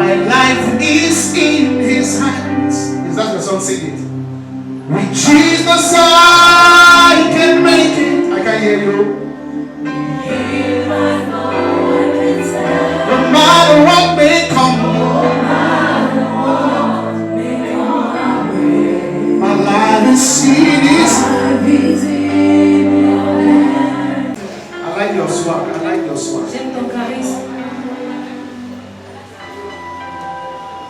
My life is in His hands. Is that the song? Sing it. With Jesus I can make it. I can hear you. No matter what may come, my life is in His hands. I like your swag. I like your swag. J'aime ton charisme.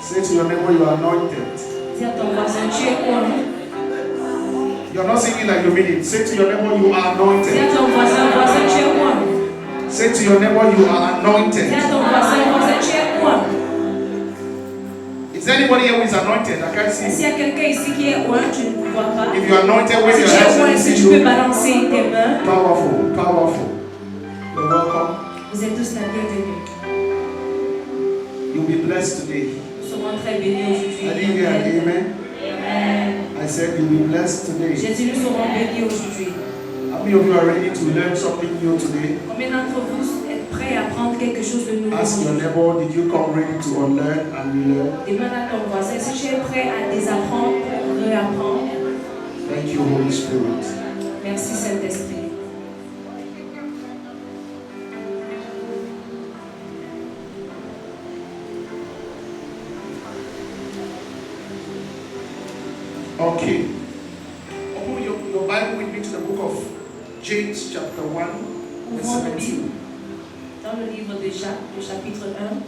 Say to your neighbor, you are anointed. Dis à ton voisin, tu es quoi? You're not singing like you mean it. Say to your neighbor, you are Dis à anointed. ton voisin, tu es quoi? Say to your neighbor, you are Dis anointed. à ton voisin, tu es quoi? Is there anybody here who is anointed? I can't S'il see. y a quelqu'un ici qui est oint, tu ne vois pas. If you are anointed, wave Si your tu es hands. oint, Let me si see tu peux you. balancer tes mains. Powerful, powerful. You're welcome. Vous êtes tous la bienvenue. You'll be blessed today. Nous serons très bénis aujourd'hui. I didn't hear an amen. Amen. I said you'll be blessed today. J'ai dit, nous serons bénis aujourd'hui. How many of you are ready to learn something new today? Combien d'entre vous êtes prêts à apprendre quelque chose de nouveau? Ask your neighbor, did you come ready to unlearn and relearn? Demande à ton voisin si tu es prêt à désapprendre ou réapprendre. Thank you, Holy Spirit. Merci Saint-Esprit. Okay. Open your Bible with me to the book of James chapter 1 and Ouvrons la 17. Bible dans le livre de Jacques, le chapitre 1.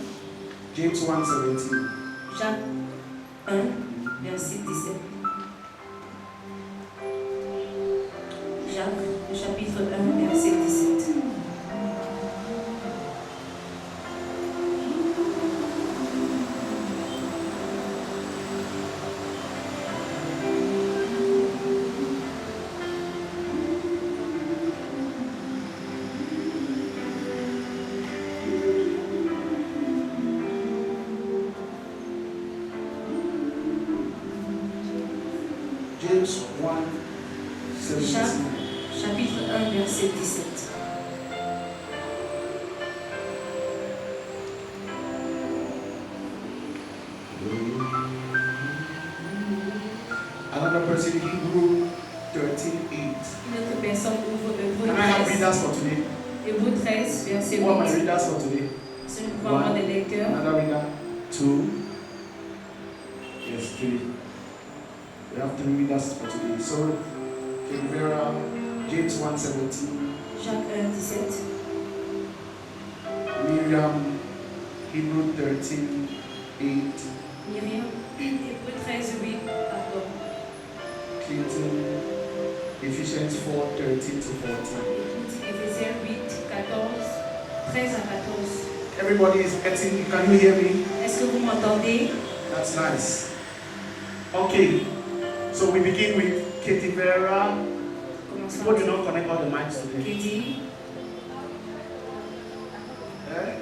James 1:17. Jacques 1, verset 17. Jacques, le chapitre 1, verset 17. James 1:17. Jacques, chapitre 1, verset 17. Another person, Hebrew 13:8. Une autre personne ouvre Hébreux Can I have 13. readers for today? Hébreux 13, verset Who are my 8. readers for today? Si nous pouvons avoir des lecteurs. Another reader, 2. Yes, 3. We have 3 readers for today. So, Vera, James 1:17. Jacques 1, 17. Miriam, Hebrew 13:8. Myriam, Hébreux 13, 8. Pardon. Clinton, Ephesians 4:13-14. Éphésiens 8, 14, 13 à 14. Everybody is getting, can you hear me? Est-ce que vous m'entendez? That's nice. Okay, so we begin with Katie Vera. Commençons People do not connect all the mics today. Kédi. Eh?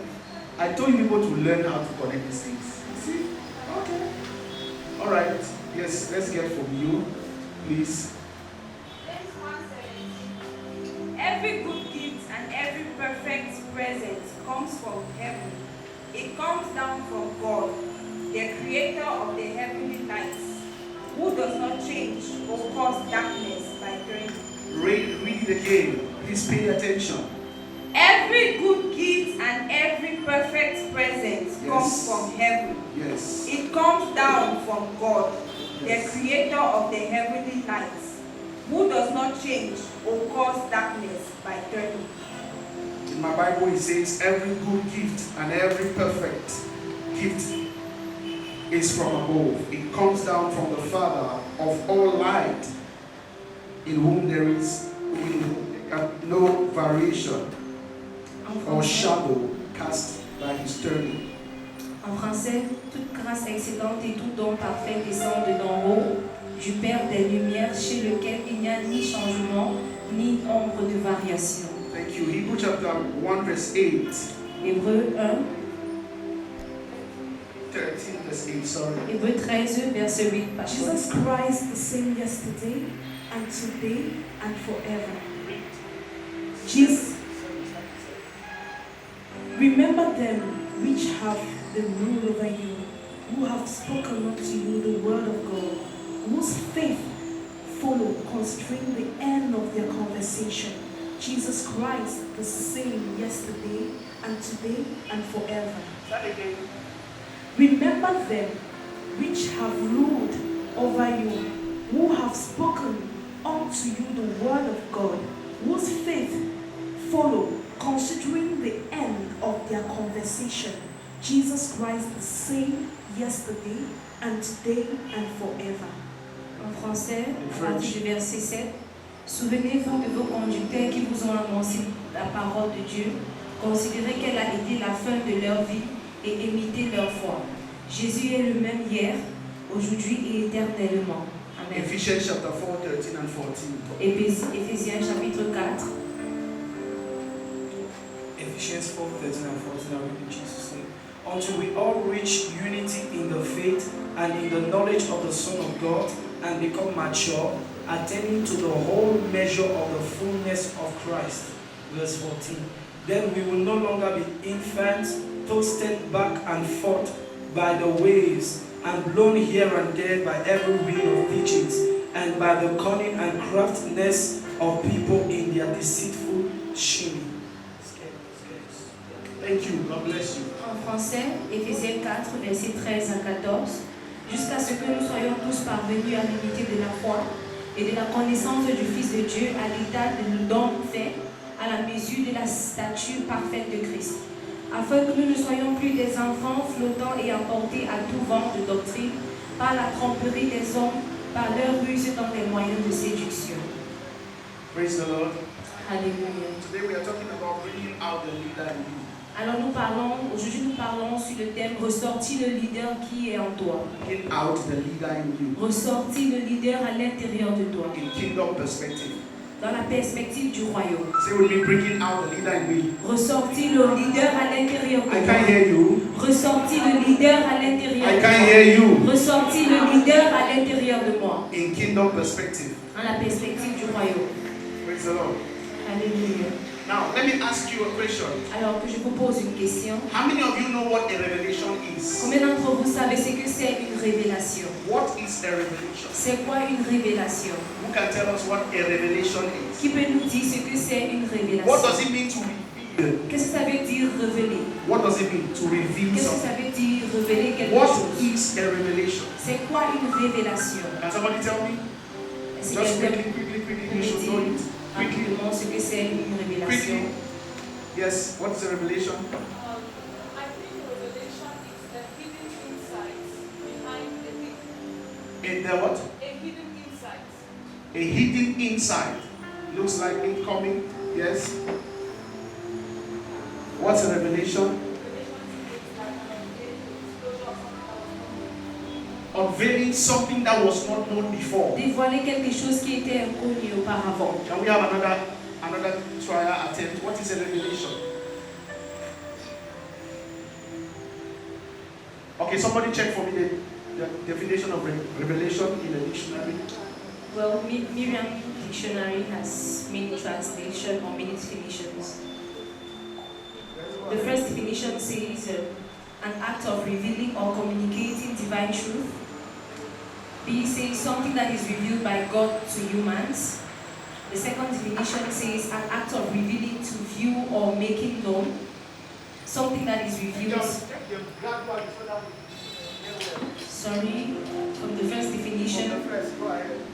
I told you people to learn how to connect these things. See? Okay. All right. Yes, let's get from you, please. Every good gift and every perfect present comes from heaven. It comes down from God, the creator of the heavenly lights, who does not change or cause darkness by turning. Read it again. Please pay attention. Every good gift and every perfect present comes from heaven. Yes. It comes down from God, the Yes. creator of the heavenly lights, who does not change or cause darkness by turning. In my Bible, it says every good gift and every perfect gift is from above. It comes down from the Father of all light, in whom there is no variation or shadow cast by his turning. En français, toute grâce excellente et tout don parfait descend d'en haut, du Père des Lumières, chez lequel il n'y a ni changement, ni ombre de variation. Thank you. Hebrew chapter 1 verse 8. Hébreux 1, 13 verse 8, sorry. Hébreux 13, verset 8. Pas Jesus Christ the same yesterday and today and forever. Jesus, remember them which have the rule over you, who have spoken unto you the word of God, whose faith follow, considering the end of their conversation. Jesus Christ, the same yesterday and today and forever. That again. Remember them which have ruled over you, who have spoken unto you the word of God, whose faith follow, considering the end of their conversation. Jesus Christ, the same yesterday and today and forever. En français, à partir du verset 7, souvenez-vous de vos conducteurs qui vous ont annoncé la parole de Dieu, considérez quelle a été la fin de leur vie et imitez leur foi. Jésus est le même hier, aujourd'hui et éternellement. Amen. Ephesians chapter 4, 13 and 14. Éphésiens chapitre 4. Ephesians 4, 13 and 14, I read in Jesus' name. Until we all reach unity in the faith and in the knowledge of the Son of God and become mature, attaining to the whole measure of the fullness of Christ. Verse 14. Then we will no longer be infants, tossed back and forth by the waves and blown here and there by every wind of teachings and by the cunning and craftiness of people in their deceitful scheming. Thank you. God bless you. En français, Éphésiens 4, versets 13 à 14. Jusqu'à ce que nous soyons tous parvenus à l'unité de la foi et de la connaissance du Fils de Dieu à l'état de don fait à la mesure de la stature parfaite de Christ, afin que nous ne soyons plus des enfants flottants et emportés à tout vent de doctrine par la tromperie des hommes, par leur ruse dans les moyens de séduction. Praise the Lord. Alléluia. Today we are talking about bringing out the leader in you. Alors aujourd'hui nous parlons sur le thème ressortir le leader qui est en toi. Bringing out the leader in you. Ressortir le leader à l'intérieur de toi. In kingdom perspective. Dans la perspective du royaume. Say with me, bringing out the leader in me. Ressortir le leader à l'intérieur de I toi. can't hear you. Ressortir le leader à l'intérieur I de can't moi. hear you. Ressortir le leader à l'intérieur de moi. In kingdom perspective. Dans la perspective du royaume. Praise the Lord. Alléluia. Now, let me ask you a question. Alors que je vous pose une question. How many of you know what a revelation is? Combien d'entre vous savez ce que c'est une révélation? What is a revelation? C'est quoi une révélation? Who can tell us what a revelation is? Qui peut nous dire ce que c'est une What révélation? does it mean to reveal? Qu'est-ce que ça veut dire révéler? What does it mean to reveal Qu'est-ce que something? ça veut dire révéler quelque What chose? is a revelation? C'est quoi une révélation? Can somebody tell me? Est-ce Just que quickly, quelqu'un quickly, peut you me should know dire it. Quickly, rapidement ce que c'est une révélation? quickly. Yes, what is a revelation? I think revelation is the hidden insights behind the thing. In the what? A hidden insight. A hidden insight. Looks like it coming. Yes. What's a revelation? Unveiling something that was not known before. Dévoiler quelque chose qui était inconnu auparavant. Can we have another trial attempt? What is a revelation? Okay, somebody check for me the definition of revelation in the dictionary. Well, Miriam Dictionary has many translations or many definitions. The first definition says an act of revealing or communicating divine truth. B says something that is revealed by God to humans. The second definition says an act of revealing to view or making known. Something that is revealed. Sorry, from the first definition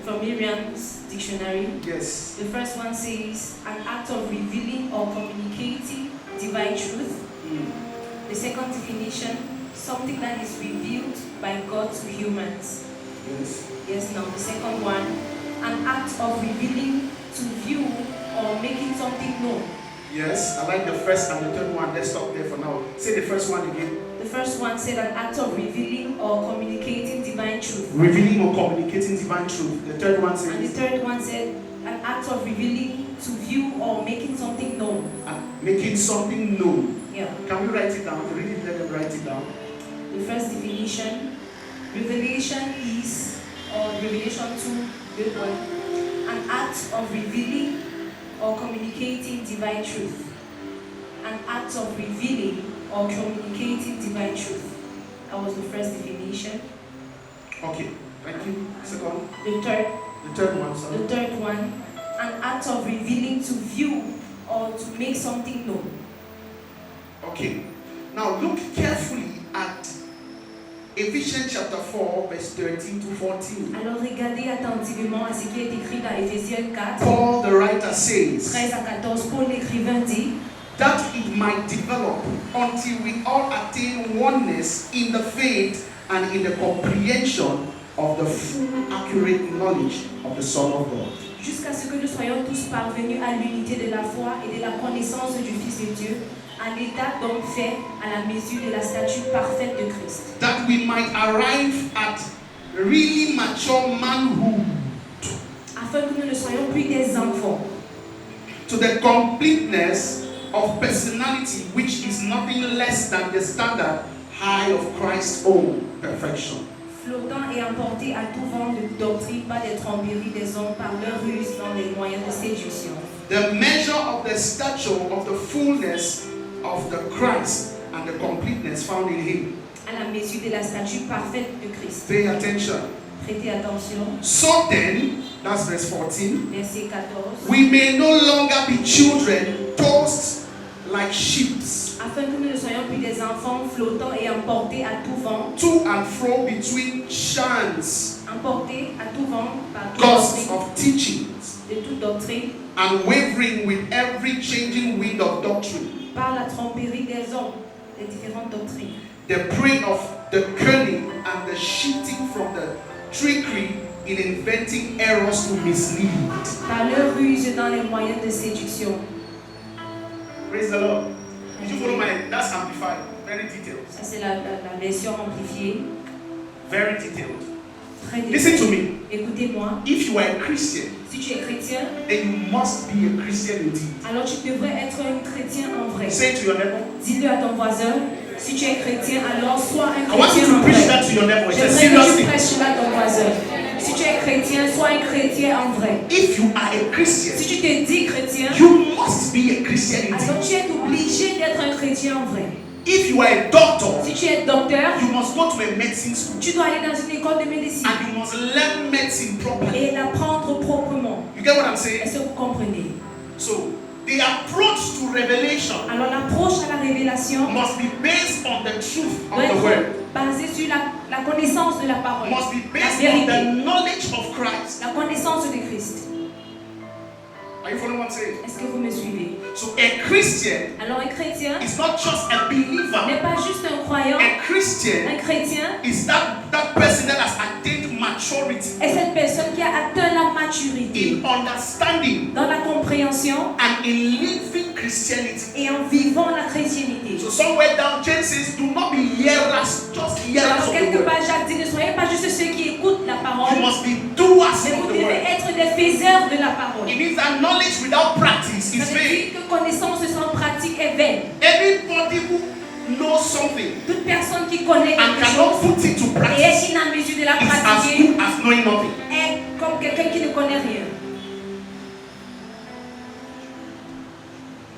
from Miriam's dictionary. Yes. The first one says an act of revealing or communicating divine truth. The second definition, something that is revealed by God to humans. Yes. Yes, now the second one, an act of revealing to view or making something known. Yes. I like the first and the third one. Let's stop there for now. Say the first one again. The first one said an act of revealing or communicating divine truth. Revealing or communicating divine truth. The third one And the says third one said an act of revealing to view or making something known. making something known. Yeah. Can we write it down? Read it, let them write it down. The first definition, revelation is, or revelation 2, good one, an act of revealing or communicating divine truth. an act of revealing or communicating divine truth. That was the first definition. Okay, thank you. Second, The the third one, sorry. third one, an act of revealing to view or to make something known. Okay, now look carefully at Ephesians chapter 4, verse 13 to 14. Alors regardez attentivement à ce qui est écrit dans Éphésiens 4, Paul the writer says 13 à 14. Paul l'écrivain dit that it might develop until we all attain oneness in the faith and in the comprehension of the full accurate knowledge of the Son of God. jusqu'à ce que nous soyons tous parvenus à l'unité de la foi et de la connaissance du Fils de Dieu, à l'état donc fait à la mesure de la stature parfaite de Christ. That we might arrive at really mature manhood, Afin que nous ne soyons plus des enfants, to the completeness of personality, which is nothing less than the standard high of Christ's own perfection. flottant et emportés à tout vent de doctrine par des tromperies des hommes par leur ruse dans les moyens de séduction. The measure of the stature of the fullness of the Christ and the completeness found in him. À la mesure de la stature parfaite de Christ. Pay attention. Prêtez attention. So then, that's verse 14, Verset 14. we may no longer be children tossed like sheep Afin que nous ne soyons plus des enfants flottants et emportés à tout vent, to and fro between chance, emportés à tout vent par toute gusts doctrine, of teachings, de toute doctrine, and wavering with every changing wind of doctrine, par la tromperie des hommes, des différentes doctrines, the prey of the cunning and the shifting from the trickery in inventing errors to mislead. par leur ruse dans les moyens de séduction. Praise the Lord. Did you follow my? That's amplified, very detailed, Ça c'est la version amplifiée, very detailed. très Listen détaillée. to me. Écoutez-moi, If you are a Christian, si tu es chrétien, then you must be a Christian indeed. alors tu devrais être un chrétien en vrai. Say it to your neighbor. Dis-le à ton voisin, si tu es chrétien, alors sois un I want you chrétien to en preach vrai. that to your neighbor. It's a J'aimerais serious que tu thing. prêches cela à ton voisin. Si tu es chrétien, sois un chrétien en vrai. If you are a Christian, Si tu te dis chrétien, you must be a Christian alors indeed. tu es obligé d'être un chrétien en vrai. If you are a doctor, Si tu es docteur, you must go to a medicine school tu dois aller dans une école de médecine and you must learn medicine properly. et l'apprendre proprement. You get what I'm saying? Est-ce que vous comprenez? So, the approach to revelation Alors l'approche à la révélation must be based on the truth of doit the word. être basée sur la connaissance de la parole, Must be la based on vérité, the knowledge of Christ. la connaissance de Christ. Are you following what I'm saying? Est-ce que vous me suivez? So, a Christian Alors un chrétien is not just a believer. n'est pas juste un croyant, A Christian un chrétien is that person that has attained maturity est cette personne qui a atteint la maturité in understanding dans la compréhension and in living Christianity. et en vivant la chrétienté. So somewhere down, James says, do not be hearers, just hearers Alors of the quelque word. part Jacques dit, ne soyez pas juste ceux qui écoutent la You parole, must be doers mais vous of the devez word. être des faiseurs de la parole. It means that knowledge without practice Ça is veut vain. dire que connaissance sans pratique est vaine. Anybody who knows something Toute personne qui connaît and quelque cannot chose put it to et practice est in mesure de la is as pratiquer good as knowing nothing. est comme quelqu'un qui ne connaît rien.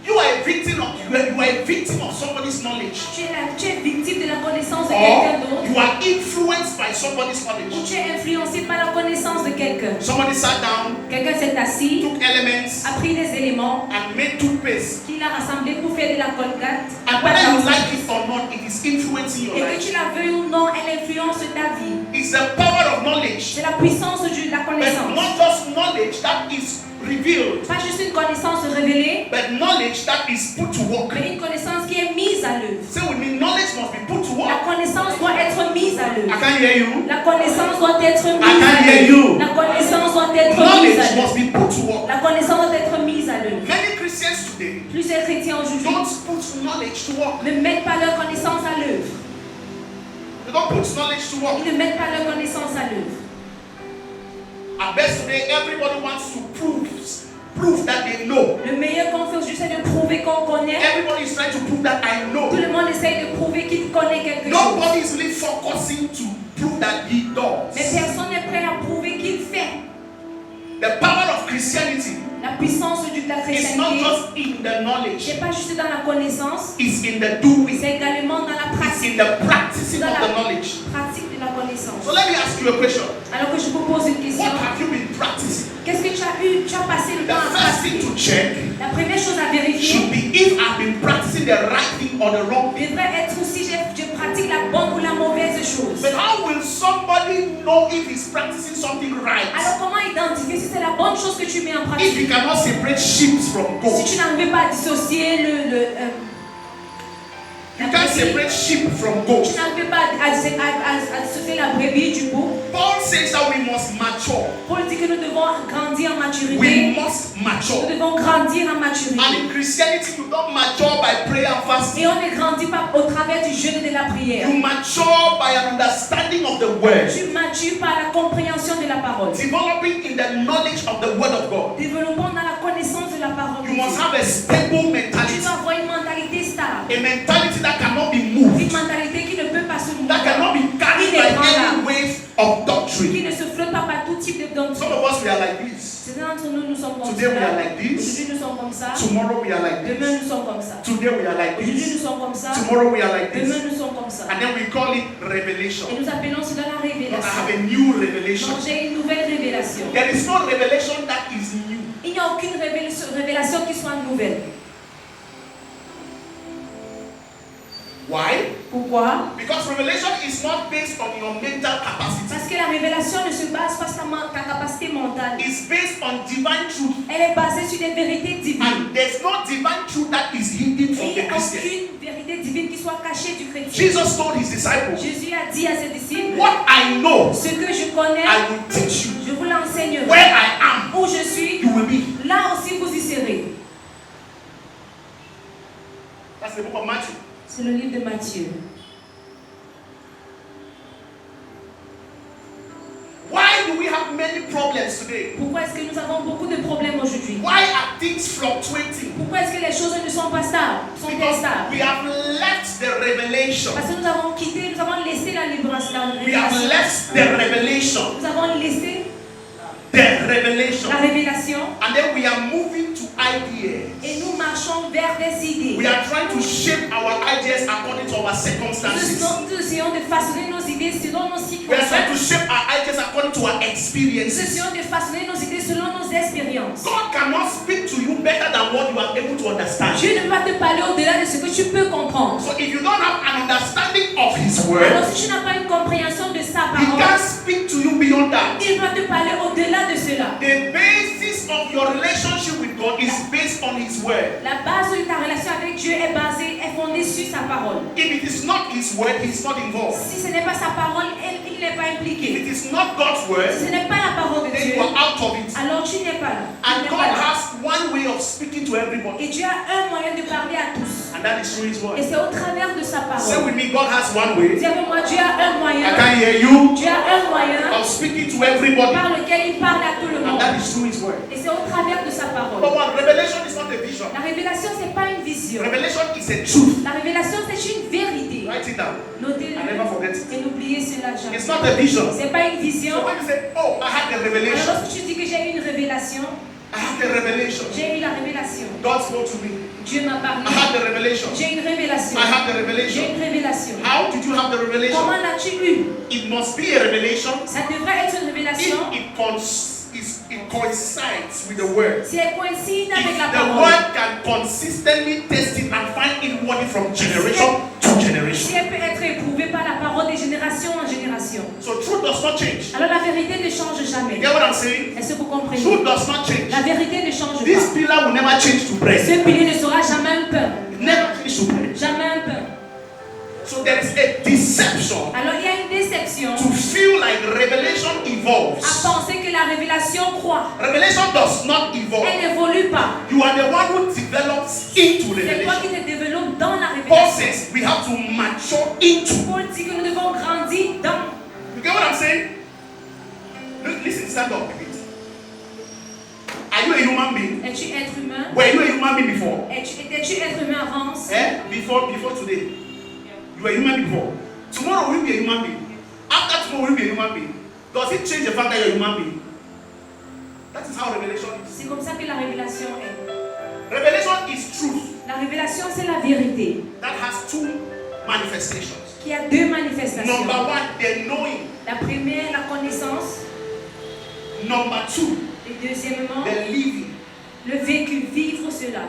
You are a victim of somebody's knowledge, Tu es victime de la connaissance de quelqu'un or d'autre, you are influenced by somebody's ou knowledge. tu es influencé par la connaissance de quelqu'un. Somebody sat down, Quelqu'un s'est assis, took elements, a pris des éléments and made toothpaste. qu'il a rassemblés pour faire de la colgate. And whether you like it or not, it is influencing your Et que life. tu la veuilles ou non, elle influence ta vie. It's the power of knowledge, C'est la puissance de la but connaissance. not just knowledge that is revealed, Pas juste une connaissance révélée, but knowledge that is put to work. mais une connaissance qui est mise à l'œuvre. Say with me, knowledge must be put to La work. connaissance doit être mise à I l'œuvre. can't hear you. La connaissance doit être I mise can't à hear l'œuvre. you. La connaissance doit être mise à Knowledge l'œuvre. must be put to work. La connaissance doit être mise à l'œuvre. Many Christians today Plusieurs chrétiens aujourd'hui don't put knowledge to work. ne mettent pas leur connaissance à l'œuvre. They don't put knowledge to work. Ils ne mettent pas leur connaissance à l'œuvre. At best today, everybody wants to prove that they know. Le meilleur qu'on fait aujourd'hui, c'est de prouver qu'on connaît. Everybody is trying to prove that I Tout know. le monde essaye de prouver qu'il connaît quelque chose. Nobody is really focusing to prove that he Mais does. personne n'est prêt à prouver qu'il fait. The power of Christianity La puissance de la It's not chrétienté just in the knowledge, n'est pas juste dans la connaissance, it's in the doing, c'est également dans la it's pratique, in the practicing of the knowledge. pratique de la connaissance. So let me ask you a question. Alors que je vous pose une question, What have you been practicing? qu'est-ce que tu as passé le The temps à first thing pratiquer? to check La première chose à should vérifier be if I've been practicing the right thing or the wrong thing. devrait être si je pratique la bonne ou la mauvaise chose. But how will somebody know if he's practicing something right Alors comment identifier si c'est la bonne chose que tu mets en if you pratique? cannot separate sheep from Si goats? tu n'arrives pas à dissocier You can't separate sheep from tu goats. n'arrives pas à dissocier la brebis du bouc. Paul says that we must mature. Paul dit que nous devons grandir en We maturité. must Nous mature. devons grandir en maturité. And in Christianity, you don't mature by prayer and fasting. Et on ne grandit pas au travers du jeûne et de la prière. You mature by an understanding of the word. Tu matures par la compréhension de la parole. Developing in the knowledge of the word of God. Développons dans la connaissance de la parole de You must Dieu. have a stable Tu mentality. dois avoir une mentalité stable. A mentality that cannot be Une moved. mentalité qui ne peut pas se That mouvoir. cannot be carried by any wave of doctrine. Qui ne se flotte pas par tout type de Some doctrine. of us, we are like this. Certains d'entre nous, nous sommes comme Today we are ça. like this. Aujourd'hui, nous sommes comme ça. Tomorrow we are like Demain, this. nous sommes comme ça. Today we are like Aujourd'hui, this. nous sommes comme ça. Tomorrow we are like Demain, this. nous sommes comme ça. And then we call it revelation. Et nous appelons cela la But I révélation. have a new revelation. Donc, j'ai une nouvelle révélation. There is no revelation that is new. Il n'y a aucune révélation qui soit nouvelle. Why? Pourquoi? Because revelation is not based on your mental capacity. Parce que la révélation ne se base pas sur ta capacité mentale. It's based on divine truth. Elle est basée sur des vérités divines. And there's no divine truth that is hidden Et from il n'y the a Christian. aucune vérité divine qui soit cachée du chrétien. Jesus told his disciples, Jésus a dit à ses disciples, what I know, ce que je connais, I will teach you. je vous l'enseignerai. Where I am, Où je suis, you will be. là aussi vous y serez. That's the book of Matthew. C'est le livre de Matthieu. Why do we have many problems today? Pourquoi est-ce que nous avons beaucoup de problèmes aujourd'hui? Why are things fluctuating? Pourquoi est-ce que les choses ne sont pas stables, sont Because instables? we have left the revelation. Parce que nous avons quitté, nous avons laissé la libération. We have left the revelation. Nous avons laissé The revelation. la révélation And then we are moving to ideas. et nous marchons vers des idées. We are trying to shape our ideas according to our circumstances. Nous essayons de façonner nos idées selon nos We are trying to circonstances. shape our ideas according to our Nous experiences. essayons de façonner nos idées selon nos expériences. God cannot speak to you better than what you are able to understand. Dieu ne va te parler au-delà de ce que tu peux comprendre. So if you don't have an understanding of His Alors word, si tu n'as pas une compréhension de sa He parole, can't speak to you beyond that. il va te parler au-delà de cela. The basis of your relationship with God is based on His word. La base de ta relation avec Dieu est fondée sur sa parole. If it is not His word, He's not involved. Si ce n'est pas sa parole, il n'est pas If impliqué. it is not God's Si word, ce n'est pas la parole de then Dieu, you are out of it. alors tu n'es pas là. Tu And n'es God pas là. has one way of speaking to everybody, Et Dieu a un moyen de parler à tous. and that is through His Et word. c'est au travers de sa Say parole. with me, God has one way. Dis avec moi, Dieu a un I moyen. can hear you. Dieu a un moyen Of speaking to everybody, par lequel il parle à tout le and monde. that is through His word. Et c'est au travers de sa Number parole. one, revelation is not a vision. La révélation, ce n'est pas une vision. Revelation is a truth. La révélation, c'est une vérité. Write it down. Notez-le And never forget it. et n'oubliez cela jamais. It's not a vision. Ce n'est pas une vision. So when you say, "Oh, I had the Alors revelation," lorsque tu dis que j'ai eu une révélation, I had the revelation. j'ai eu la révélation. God spoke to me. Dieu m'a parlé. I had the revelation. J'ai une révélation. I had the J'ai revelation. une révélation. How did you have the revelation? Comment l'as-tu eu? It must be a revelation Ça devrait être une if révélation it coincides with the word. si elle coïncide avec If la the parole. word can consistently test it and find it worthy from generation to Si generation. elle peut être éprouvée par la parole de génération en génération. So truth does not change. Alors la vérité ne change You jamais. get what I'm saying? Est-ce que vous comprenez? Truth does not change. La vérité ne change This pas. pillar will never change to bread. Ce pilier ne sera jamais un pain. It never change to bread. Jamais un pain. So there is a deception Alors il y a une déception to feel like revelation à evolves. penser que la révélation croît. Revelation does not evolve. Elle n'évolue pas. You are the one who develops into C'est toi revelation. qui te développes dans la Paul révélation. says we have to mature into. Paul dit que nous devons grandir dans. You get what I'm saying? Listen, stand up a bit. Are you a human being? Es-tu être humain? Were you a human being before? Étais-tu être humain avant? Before today. You were a human being before. Tomorrow will you be a human being? After tomorrow will you be a human being? Does it change the fact that you're a human being? That is how revelation is. C'est comme ça que la révélation est. Revelation is truth La révélation, c'est la vérité that has two manifestations. qui a deux manifestations. Number one, the knowing. La première, la connaissance. Number two, Et deuxièmement, the living. le vécu, vivre cela.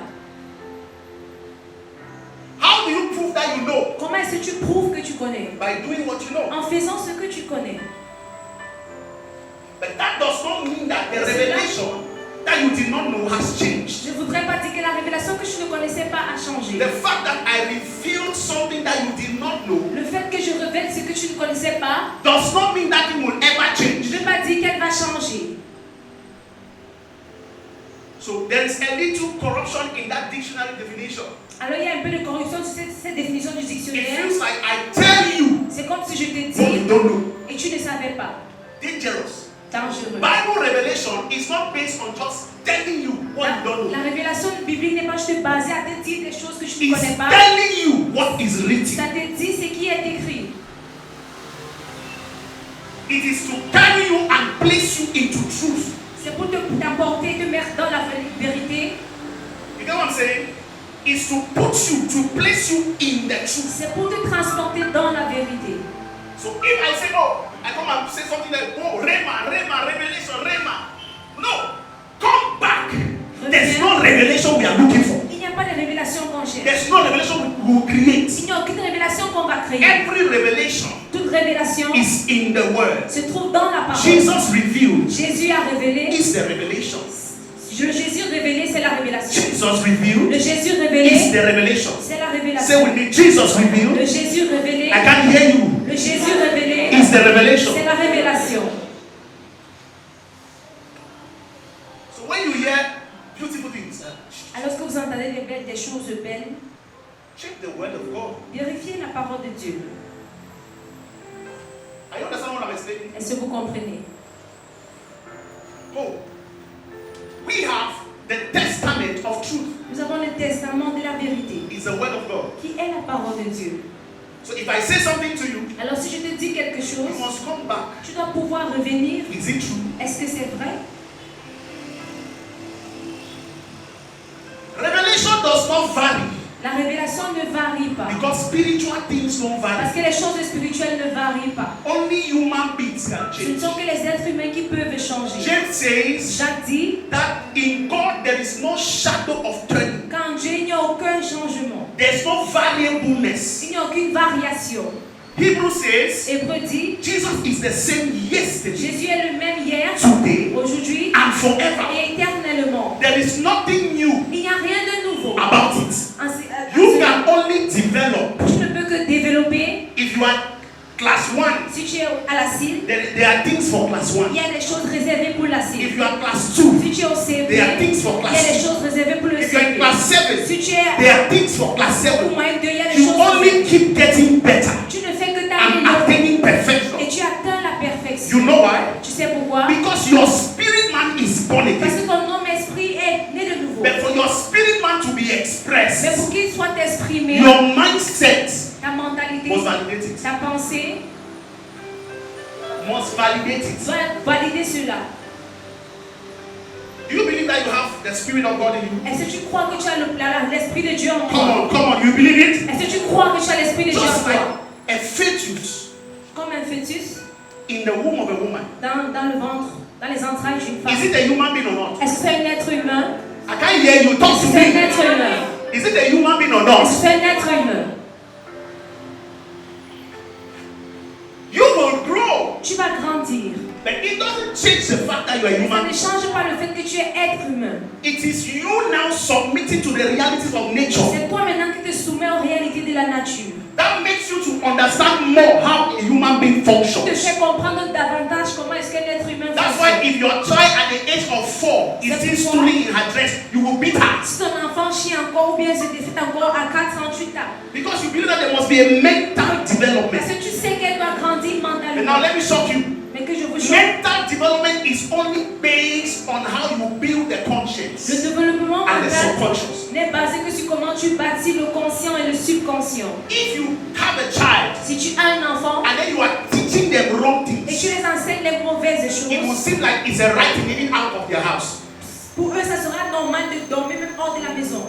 How do you prove that you know? Comment est-ce que tu prouves que tu connais? By doing what you know. En faisant ce que tu connais. But that does not mean that the revelation that you did not know has changed. Je ne voudrais pas dire que la révélation que je ne connaissais pas a changé. The fact that I revealed something that you did not know Le fait que je révèle ce que tu ne connaissais pas, does not mean that it will ever je change. ne veux pas dire qu'elle va changer. So there is a little corruption in that dictionary definition. Alors il y a un peu de corruption sur cette définition du It dictionnaire. feels like I tell you C'est comme si je te what you dis don't know. et tu ne savais pas. Dangerous. Dangereux. Bible revelation is not based on just telling you what you don't La know. révélation biblique n'est pas juste basée à te dire des choses que tu ne It's connais pas. telling you what is written. Ça te dit ce qui est écrit. It is to carry you and place you into truth. C'est pour t'apporter, te mettre dans la vérité. You get what I'm saying? It's to put you, to place you in the truth. C'est pour te transporter dans la vérité. So if I say, oh, I come and say something like, oh, Rema, revelation, Rema. No, come back. There's no revelation we are looking for. Il n'y a pas de révélation qu'on cherche. There's no revelation we will create. Il n'y a aucune révélation qu'on va créer. Every revelation Toute révélation is in the word. se trouve dans la parole. Jesus revealed Jésus a révélé. is the revelation. Le Jésus révélé, c'est la révélation. Jesus Le revealed Jésus is révélé, the revelation. c'est la Say révélation. with me, Jesus revealed. Le Jésus révélé, I can't hear you. le Jésus révélé, Is the revelation. c'est la révélation. So when you hear beautiful things, Alors que vous entendez des choses belles, check the word of God. vérifiez la parole de Dieu. Are you understand what I'm explaining? Est-ce que vous comprenez? Oh, we have the testament of truth. Nous avons le testament de la vérité, It's the word of God. qui est la parole de Dieu. So if I say something to you, Alors si je te dis quelque you chose, must come back. tu dois pouvoir revenir. Is it true? Est-ce que c'est vrai? Revelation does not vary La révélation ne varie pas. because spiritual things don't vary. Parce que les choses spirituelles ne varient pas. Only human beings can Ce ne change. sont que les êtres humains qui peuvent changer. James says Jacques dit, that in God there is no shadow of turning. qu'en Dieu il n'y a aucun changement. There's no variableness. Il n'y a aucune variation. Hebrew says Hébreu dit, Jesus is the same yesterday, Jésus est le même hier, today, aujourd'hui and forever. et éternellement. There is nothing new Il n'y a rien de nouveau. about it. En You cela, can only develop. tu ne peux que développer. If you are class 1, Si tu es à la CIL, there are things for class 1. il y a des choses réservées pour la CIL. If you are class 2, Si tu es au CP, there are things for il y a class des 2. choses réservées pour le If you are in CP. class 7, Si tu es there are things for class au 7. moyen 2, il y a des You choses only réservées. keep getting better Tu ne fais que and t'améliorer attaining perfection. et tu atteins la perfection. You know why? Tu sais pourquoi? Because your spirit man is born Parce again. que ton homme-esprit est né de nouveau. But for your spirit man to be Mais expressed, pour qu'il soit exprimé, your mindset ta mentalité, must validate it. ta pensée Must validate it. doit valider cela. Do you believe that you have the spirit of God in you? Est-ce que tu crois que tu as l'esprit de Dieu en Come toi? on, you believe it? Est-ce que tu crois que tu as l'esprit de Dieu en Just like toi? a fetus Comme un fœtus in the womb of a woman. dans le ventre, dans les entrailles d'une Is femme. it a human being or not? Est-ce que c'est un être humain? I can't hear you. Talk Est-ce to que c'est un me. être humain? Is it a human being or Est-ce que not? c'est un être humain? You will grow. Tu vas grandir. But it doesn't change the fact that you are Mais ça human. ne change pas le fait que tu es être humain. It is you now submitting to the realities of nature. C'est toi maintenant qui te soumets aux réalités de la nature. That makes you to understand more how a human being Qui te functions. fait comprendre davantage comment est-ce qu'un être humain That's why fonctionne. if your child at the age of 4 is still stooling in her dress, you will beat her. Si ton enfant chie encore ou bien se défait encore à 4 ans, tu tapes. Because you believe that there must be a mental development. Parce que tu sais qu'elle doit grandir But mentalement. now let me shock you. Mais que je vous choque. Mental development is only based on how you build the Le conscience développement and the mental subconscious. n'est basé que sur comment tu bâtis le conscient et le subconscient. If you have a child Si tu as un enfant and then you are teaching them wrong et tu things, les enseignes les mauvaises it will choses, seem like it's a right thing even out of their house. Pour eux, ça sera normal de dormir même hors de la maison.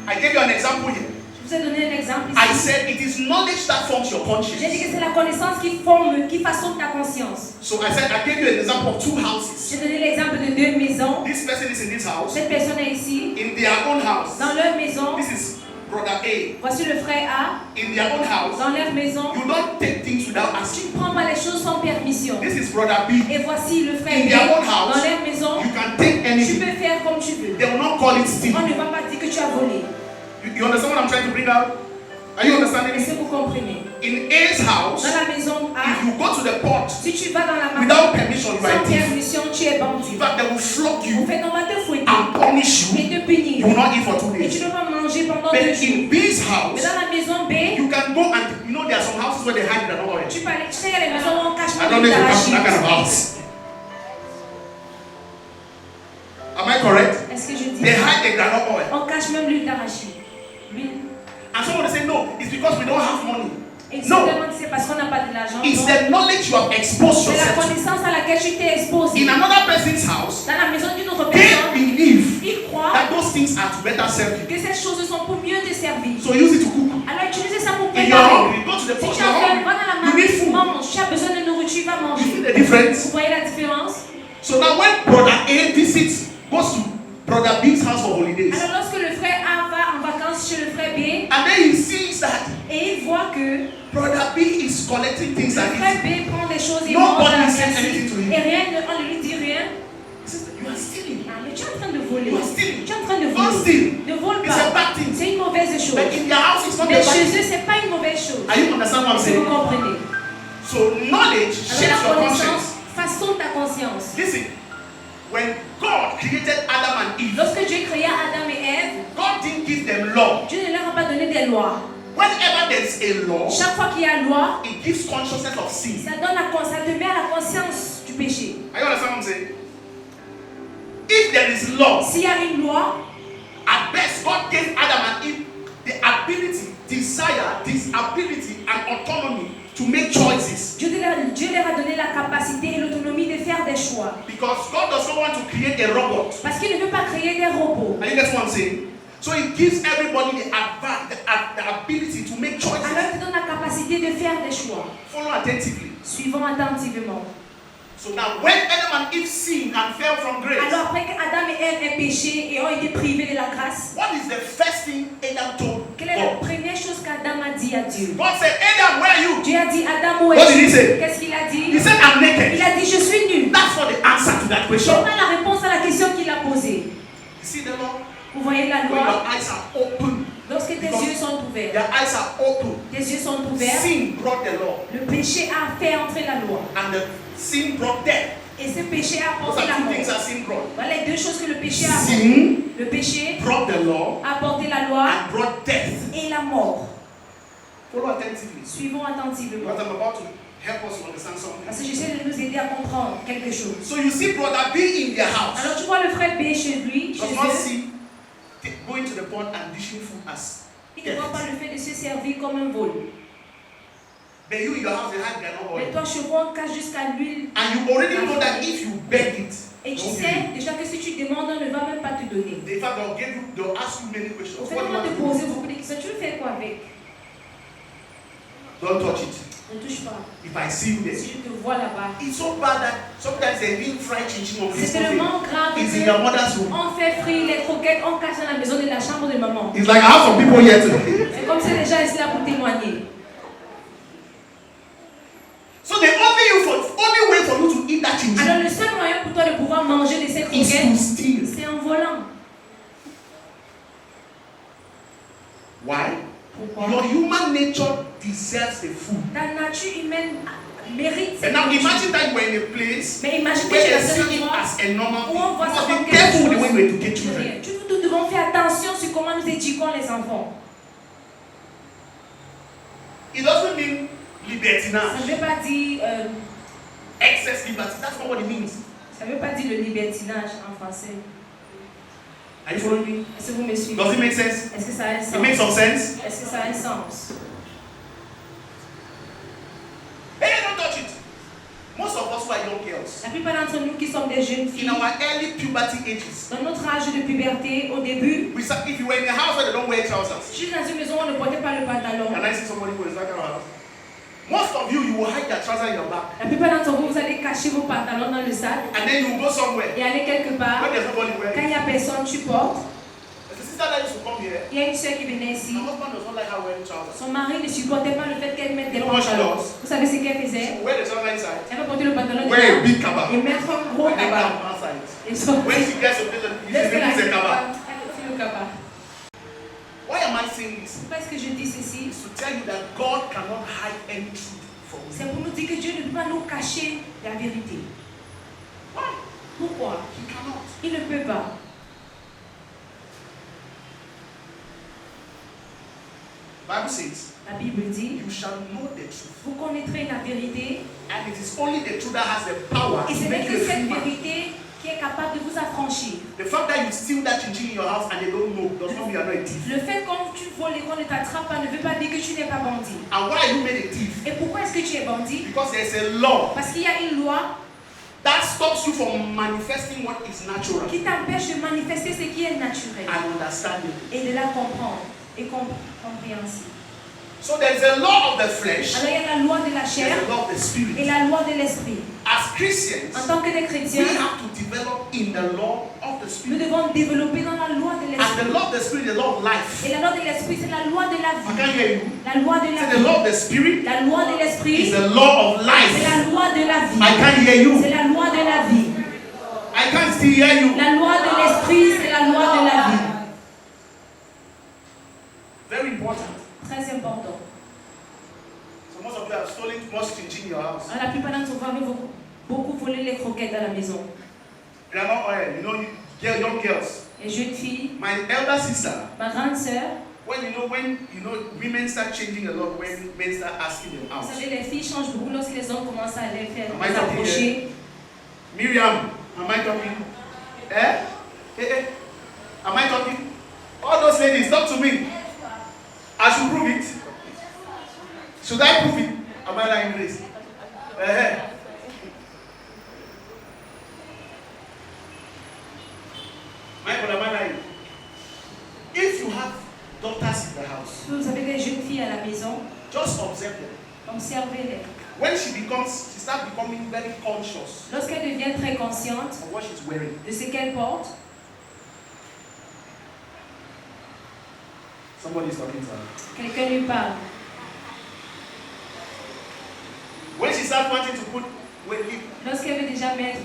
I gave you an example here. Je vous ai donné un exemple I ici. said it is knowledge that forms your J'ai dit conscience. que c'est la connaissance qui forme, qui façonne ta conscience. So I said I gave you an example of 2 houses. J'ai donné l'exemple de 2 maisons. This person is in this house. Cette personne est ici, In their own house. dans leur maison. This is brother A. Voici le frère A, In their own house. dans leur maison. You don't take things without Tu asking. ne prends pas les choses sans permission. This is brother B. Et voici le frère In B, their own house. dans leur maison. You can take Tu anything. peux faire comme tu veux. They will not call it stealing. On ne va pas dire que tu as volé. You understand what I'm trying to bring out? Are you understanding Est-ce me? que vous comprenez? In A's house, Dans la maison if A, you go to the port si tu vas dans la maison without permission, you are sans a thief. permission, tu es In bandit. fact, they will flog En you fait, on va te fouetter and punish you. et te You punir. will not eat for 2 Et tu days. ne vas pas manger pendant But 2 jours. in B's Mais house, dans la maison B, you can go and you know there are some houses where they hide the oil. tu peux aller, tu sais, il y a les maisons où on cache I même don't know if you come from that kind of d'arachide. house. Am I correct? Est-ce que je dis? They hide the granite oil. On cache même l'huile d'arachide. L'huile. And someone will say, no, it's because we don't have money. Et No. certainement c'est parce qu'on n'a pas de l'argent. It's Non. the knowledge you have exposed C'est la yourself to. connaissance à laquelle tu t'es exposé. In another person's house, Dans la maison d'une autre they personne, believe ils croient that those things are to better serve you. que ces choses sont pour mieux te servir. So use it to cook. Alors utilisez ça pour If you're préparer. hungry, go to the Si pot. tu You're as faim, hungry. va dans la You need food. mange. Tu as besoin de nourriture, va You manger. see the difference? Vous voyez la différence? So now when brother A visits, goes to brother B's house for holidays, Alors lorsque le frère A va en vacances chez le frère B and then he sees that et il voit que brother B is collecting things le and frère eating, B prend des choses et Nobody mange à said la anything to him. et rien, on ne lui dit rien. he says, you are stealing. Ah, mais tu es en train de voler. You are stealing. Tu es en train de Don't voler. steal. Ne vole It's a pas. bad thing. C'est une mauvaise chose. But in their house, it's not Mais a bad chez thing. eux, c'est pas une mauvaise chose. Are you understand what I'm Si vous saying? comprenez. So knowledge Alors shapes la your connaissance conscience. façonne ta conscience. Listen, when God created Adam and Eve, Lorsque Dieu créa Adam et Ève, God didn't give them law. Dieu ne leur a pas donné des lois. Whenever there's a law, Chaque fois qu'il y a loi, it gives consciousness of sin. ça te met à la conscience du péché. Are you understand what I'm saying? If there is law, S'il y a une loi, at best, God gave Adam and Eve the ability, desire, this ability, and autonomy to make choices. Dieu leur a donné la capacité et l'autonomie de faire des choix. Because God does not want to create a robot. Parce qu'il ne veut pas créer des robots. Are you getting what I'm saying? So it gives everybody the ability to make choices. Alors il te donne la capacité de faire des choix. Follow attentively. Suivons attentivement. So now, when Adam and Eve sinned and fell from grace, Alors après qu'Adam et Ève aient péché et ont été privés de la grâce, what is the first thing Adam told quelle est la God? première chose qu'Adam a dit à Dieu? God said, Adam, where are you? Dieu a dit, Adam, où What did he es-tu? say? Qu'est-ce qu'il a dit? He said, I'm naked. Il a dit, je suis nu. That's not the answer to that C'est question. pas la réponse à la question qu'il a posée. You see the law? Vous voyez la When loi? your eyes are open, Lorsque tes yeux sont ouverts, your eyes are open. tes yeux sont ouverts, Sin brought the law, le péché a fait entrer la loi. and the sin brought death. Et ce péché a Those apporté are la two things mort. that sin brought. Voilà les deux choses que le péché a apporté. Sin Le péché brought the law a apporté la loi and brought death. et la mort. Follow attentively. Suivons attentivement. Because I'm about to help us to understand something. Parce que j'essaie de nous aider à comprendre quelque chose. So you see brother B in their house. Alors tu vois le frère B chez lui, Does chez not eux, see going to the pot and dishing food as il ne voit pas le fait de se servir comme un vol. but you in your house they hide granite Mais oil. toi chez toi on cache jusqu'à l'huile. And you already know that if you beg it, Et tu they'll give sais déjà que si tu demandes, on ne va même pas te donner. you. In fact, they'll ask you many questions. Au fait, What do on you va te want to do? poser beaucoup de questions. Tu veux faire quoi avec? Don't touch it. Ne touche pas. If I see you there. Si je te vois là-bas. It's so bad that sometimes they even fry chin on C'est this tellement grave It's in que your mother's room. on fait frire les croquettes, on cache dans la maison de la chambre de maman. It's like I have some people here today. C'est comme si les gens étaient là pour témoigner. So the only way for you to eat that chin Alors le seul moyen pour toi de pouvoir manger de ces is to croquettes, steal. c'est en volant. Why? Pourquoi? Your human nature deserves the food. Ta nature humaine mérite And cette now nourriture. imagine that you were in a place Mais imagine que where tu es they dans un see it endroit as a normal où thing. on voit You ça must comme be quelque careful with the chose way you educate de children. rien. Nous devons faire attention sur comment nous éduquons les enfants. It doesn't mean Ça libertinage, ne veut pas dire, excess liberty. That's not what it means. ça veut pas dire le libertinage en français. Are you following me? Est-ce que vous me suivez? Does it make sense? Est-ce que ça a un It makes sens? some sense. Est-ce que ça a un sens? Hey, don't touch it. Most of us who are young girls, La plupart d'entre nous qui sommes des jeunes in filles, our early puberty ages, dans notre âge de puberté, au début, if you were in a house where they don't wear trousers, juste dans une maison où on ne portait pas le pantalon. can I see somebody who is that kind of house? Most of you will hide their trousers in your back, La plupart d'entre vous, vous allez cacher vos pantalons dans le sac and then you will go somewhere et aller quelque part. where there's nobody Quand wearing. il n'y a personne, tu portes. There's a sister that used to come here. Il y a une soeur qui venait ici. Her husband does not like her wearing trousers. Son mari ne supportait pas le fait qu'elle mette des You know what she pantalons. does? Vous savez ce qu'elle She faisait? will wear the trouser inside, Elle va porter le pantalon wear a dedans big kaba, et mettre un gros and then cabas. come outside. Et sortir. When she gets to prison, she Dès qu'elle removes the arrive, kaba. elle retire le cabas. Why am I saying this? Pourquoi est-ce que je dis ceci? It's to tell you that God cannot hide any truth from you. C'est pour nous dire que Dieu ne peut pas nous cacher la vérité. Why? Pourquoi? He cannot. Il ne peut pas. Bible says, La Bible dit, you shall know the truth. vous connaîtrez la vérité And it is only the truth that has the power et to ce n'est make you que a free cette man. vérité qui est capable de vous affranchir. The fact that you steal that chin in your house and they don't know does not mean you are not a thief. Le fait quand tu voles et qu'on ne t'attrape pas ne veut pas dire que tu n'es pas bandit. And why are you made a thief? Et pourquoi est-ce que tu es bandit? Because there's a law Parce qu'il y a une loi that stops you from manifesting what is natural qui t'empêche de manifester ce qui est naturel and understanding. et de la comprendre et compréhensible. So there's a law of the flesh, Alors il y a la loi de la chair there's a law of the et spirit. la loi de l'esprit. As Christians, En tant que des we chrétiens, have to develop in the law of the nous spirit. devons développer dans la loi de And the l'esprit. law of the spirit is the law of life. Et la loi de l'esprit, c'est la loi de la I vie. can't hear you. La loi de Say la the vie. law of the spirit La loi de l'esprit, is the law of c'est life. la loi de la I vie. can't hear you. C'est la loi de la vie. I can't still hear you. La loi de l'esprit, c'est la loi de la vie. Very important. Très important. So most of you have stolen much chin in your house. Alors, la plupart d'entre vous avez beaucoup volé les croquettes à la maison. Grandma oil, you know, young girls. Les jeunes filles, My elder sister, ma grande sœur, when women start changing a lot when men start asking them out. vous savez, les filles changent beaucoup lorsque les hommes commencent à les faire Am I talking approcher. Miriam, am I talking? Eh? Am I talking? All those ladies, talk to me. I should prove it. Should I prove it? Am I lying, Grace? Michael, am I lying? If you have daughters in the house, Vous avez des jeunes filles à la maison, just observe them. observez-les. When she starts becoming very conscious Lorsqu'elle devient très consciente of what she's wearing, de ce qu'elle porte, somebody is talking to her. quelqu'un lui parle. When she starts wanting to put Lorsqu'elle veut déjà mettre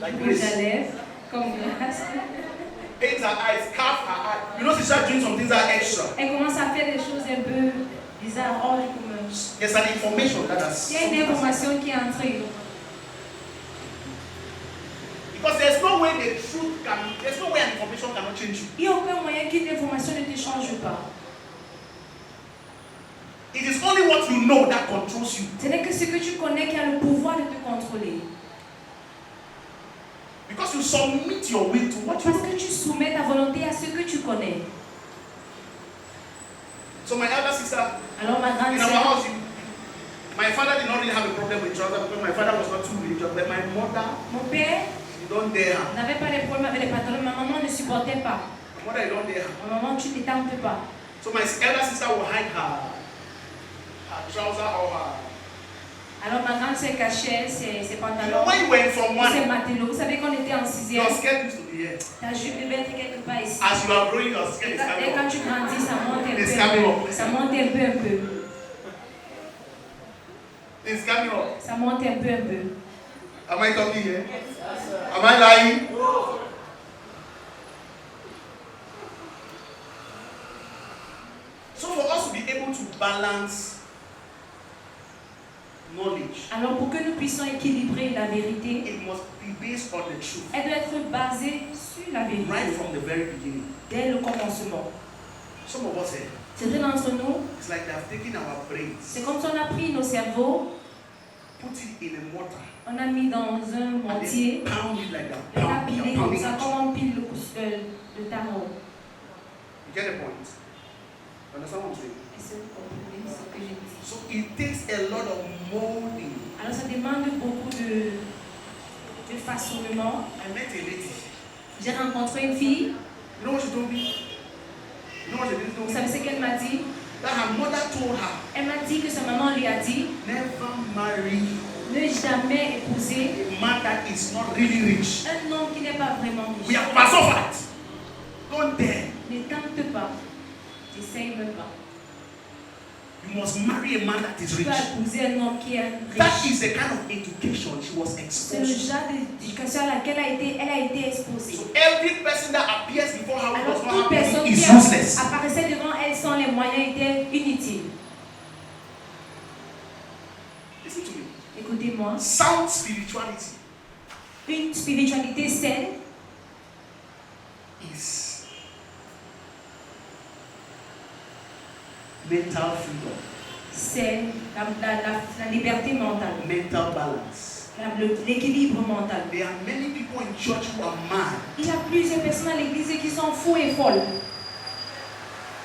Like du rouge this. à lèvres, comme glace, paint her eyes, carve her eye, you know she starts doing some things that are extra. elle commence à faire des choses un peu bizarres, hors du commun. There's an information that has Il y a une information qui est entrée. because there's no way an information cannot change you. Il n'y a aucun moyen qu'une information ne te change pas. It is only what you know that controls you. Ce n'est que ce que tu connais qui a le pouvoir de te contrôler. Because you submit your will to what you Parce know. que tu soumets ta volonté à ce que tu connais. So my elder sister, Alors ma grande in our sœur, house, my father did not really have a problem with trousers because my father was not too religious, but my mother, mon père you don't dare her. n'avait pas de problème avec les pantalons, ma maman ne supportait pas. My mother, you don't dare her. Ma maman, tu t'étampes pas. So my elder sister will hide her trouser or her. Alors ma grande sœur cachait ses You know, pantalons, when you were in Form ses 1, matelots. Vous savez qu'on était en your 6e, skirt used to be here. ta jupe devait être quelque part ici. As you are growing, your skirt Et is quand, coming et quand up. tu grandis, ça monte un It's peu. coming up. Ça monte un peu. It's coming up. Ça monte un peu. Am I talking here? Am I lying? So for us to be able to balance knowledge, Alors pour que nous puissions équilibrer la vérité, it must be based on the truth. elle doit être basée sur la Right vérité, from the very beginning. dès le commencement. Some of us here, Certains d'entre nous, it's like they have taken our brains, c'est comme si on a pris nos cerveaux, put it in a mortar, on a mis dans un and mortier, they pound it like that. et on a Pound, pilé you're comme pounding ça, it. comme on pile le tarot. You get the point? Understand what I'm saying? Est-ce que vous comprenez ce que je dis? So it takes a lot of molding Alors ça demande beaucoup de de façonnement. I met a lady. J'ai rencontré une fille. You know what she told me? You know what she did Vous to savez me? ce qu'elle m'a dit? That her mother told her, Elle m'a dit que sa maman lui a dit never marry ne jamais épouser a man that is not really rich. un homme qui n'est pas vraiment We riche. have suffered. Don't dare. Ne tente pas. N'essaye même pas. You must marry a man that is Tu rich. dois épouser un homme qui est That riche. is the kind of education she was C'est le exposed to. genre d'éducation à laquelle elle a été exposée. So every person that appears before her who does Alors not toute have personne money qui is useless. apparaissait devant elle sans les moyens était inutile. Listen to me. Écoutez-moi. Sound spirituality Une spiritualité saine is mental freedom, c'est la liberté mentale, mental balance. l'équilibre mental. There are many people in church who are mad. Il y a plusieurs personnes à l'église qui sont fous et folles.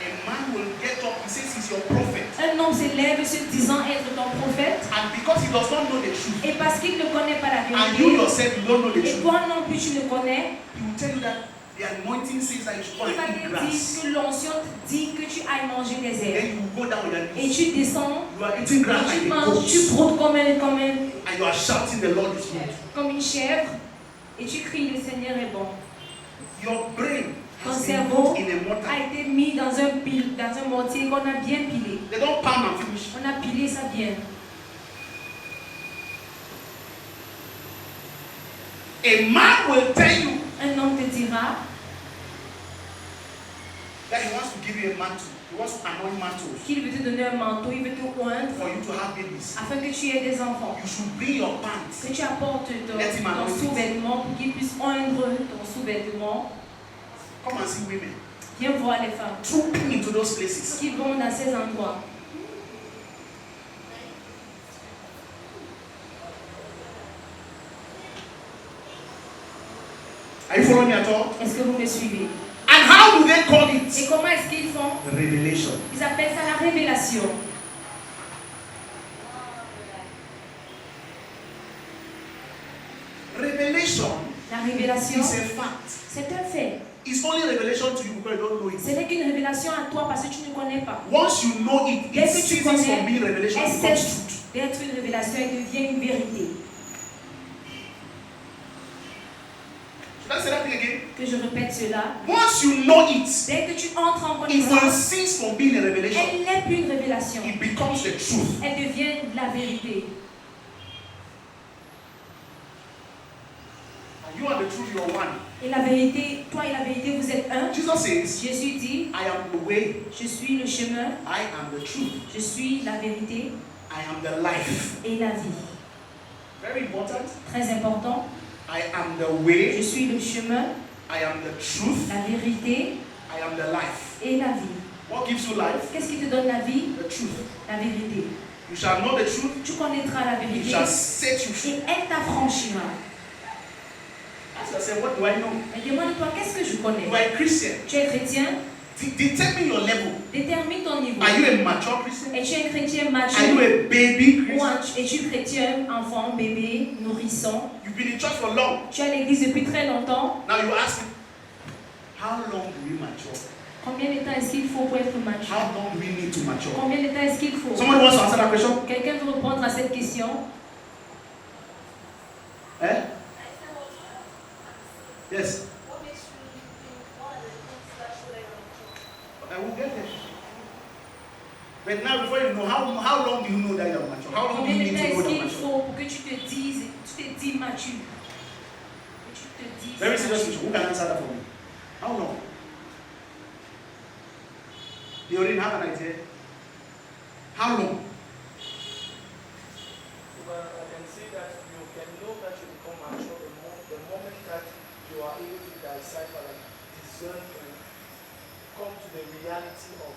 A man will get up, he says he's your prophet. Un homme s'élève se disant être ton prophète And because he does not know the truth, et parce qu'il ne connaît pas la and you vérité yourself you don't know the et truth, toi non plus tu le connais, he will tell you that the anointing says that you should go il va and eat te grass. dire que l'onction te dit que tu ailles manger des herbes. Then you will go down with your Et knees. tu descends, You are eating grass et like tu a manges, tu goat. broutes And you are shouting the Lord is good. comme une chèvre et tu cries le Seigneur est bon. Your brain Ton has been cerveau put in a mortar. a été mis dans un mortier qu'on a bien pilé. They don't pound and finish. On a pilé ça bien. A man will tell you Un homme te dira that he wants to give you a mantle. He wants to anoint mantles qu'il veut te donner un manteau, il veut te oindre for you to have babies. afin que tu aies des enfants. You should bring your pants. Que tu apportes ton sous-vêtement pour qu'il puisse oindre ton sous-vêtement. Come and see women Viens voir les femmes trooping into those places. qui vont dans ces endroits. Are you following me at all? Est-ce que vous me suivez? And how do they call Et it? comment est-ce qu'ils font? Revelation. Ils appellent ça la révélation. Revelation La révélation, is a fact. c'est un fait. It's only revelation to you because you don't know Ce it. n'est qu'une révélation à toi parce que tu ne connais pas. Once you know it, Dès it que tu ceases connais, from being revelation, elle it becomes cesse truth. d'être une révélation et devient une vérité. Should I say that thing again? Que je répète cela. Once you know it, Dès que tu entres en it will connaissance, cease from being a revelation. elle n'est plus une révélation. It becomes the truth. Elle devient la vérité. And you are the truth, you are one. Et la vérité, toi et la vérité, vous êtes un. Jesus says, Jésus dit, I am the way, je suis le chemin, I am the truth, je suis la vérité I am the life. et la vie. Very important. Très important. I am the Je way, suis le chemin, I am the truth, la vérité I am the life. et la vie. What gives you life? Qu'est-ce qui te donne la vie? The truth. La vérité. You shall know the truth, Tu connaîtras la it vérité shall set you free. et elle t'affranchira. Ask yourself, what do I know? Mais demande-toi, qu'est-ce que je connais? You are a Christian. Tu es chrétien? Determine your level. Détermine ton niveau. Are you a mature Christian? Es-tu un chrétien Are you mature? a baby Ou Christian? es-tu chrétien, enfant, bébé, nourrisson? You've been in church for long. Tu es à l'église depuis très longtemps. Now you ask me, how long do we mature? Combien de temps est-ce qu'il faut pour être mature? How long do we need to mature? Combien de temps est-ce qu'il faut? Somebody wants to answer that question? Quelqu'un veut répondre à cette question? Eh? Yes. I will get there. But now, before you know, how long do you know that you are mature? How long do you Combien de need temps to know est-ce that you qu'il are mature? faut pour que tu te dis mature? Que tu te dises Very serious mature. question. Who can answer that for me? How long? You already have an idea? How long? Well, I can say that you can know that you become mature the moment that you are able to decipher and discern and come to the reality of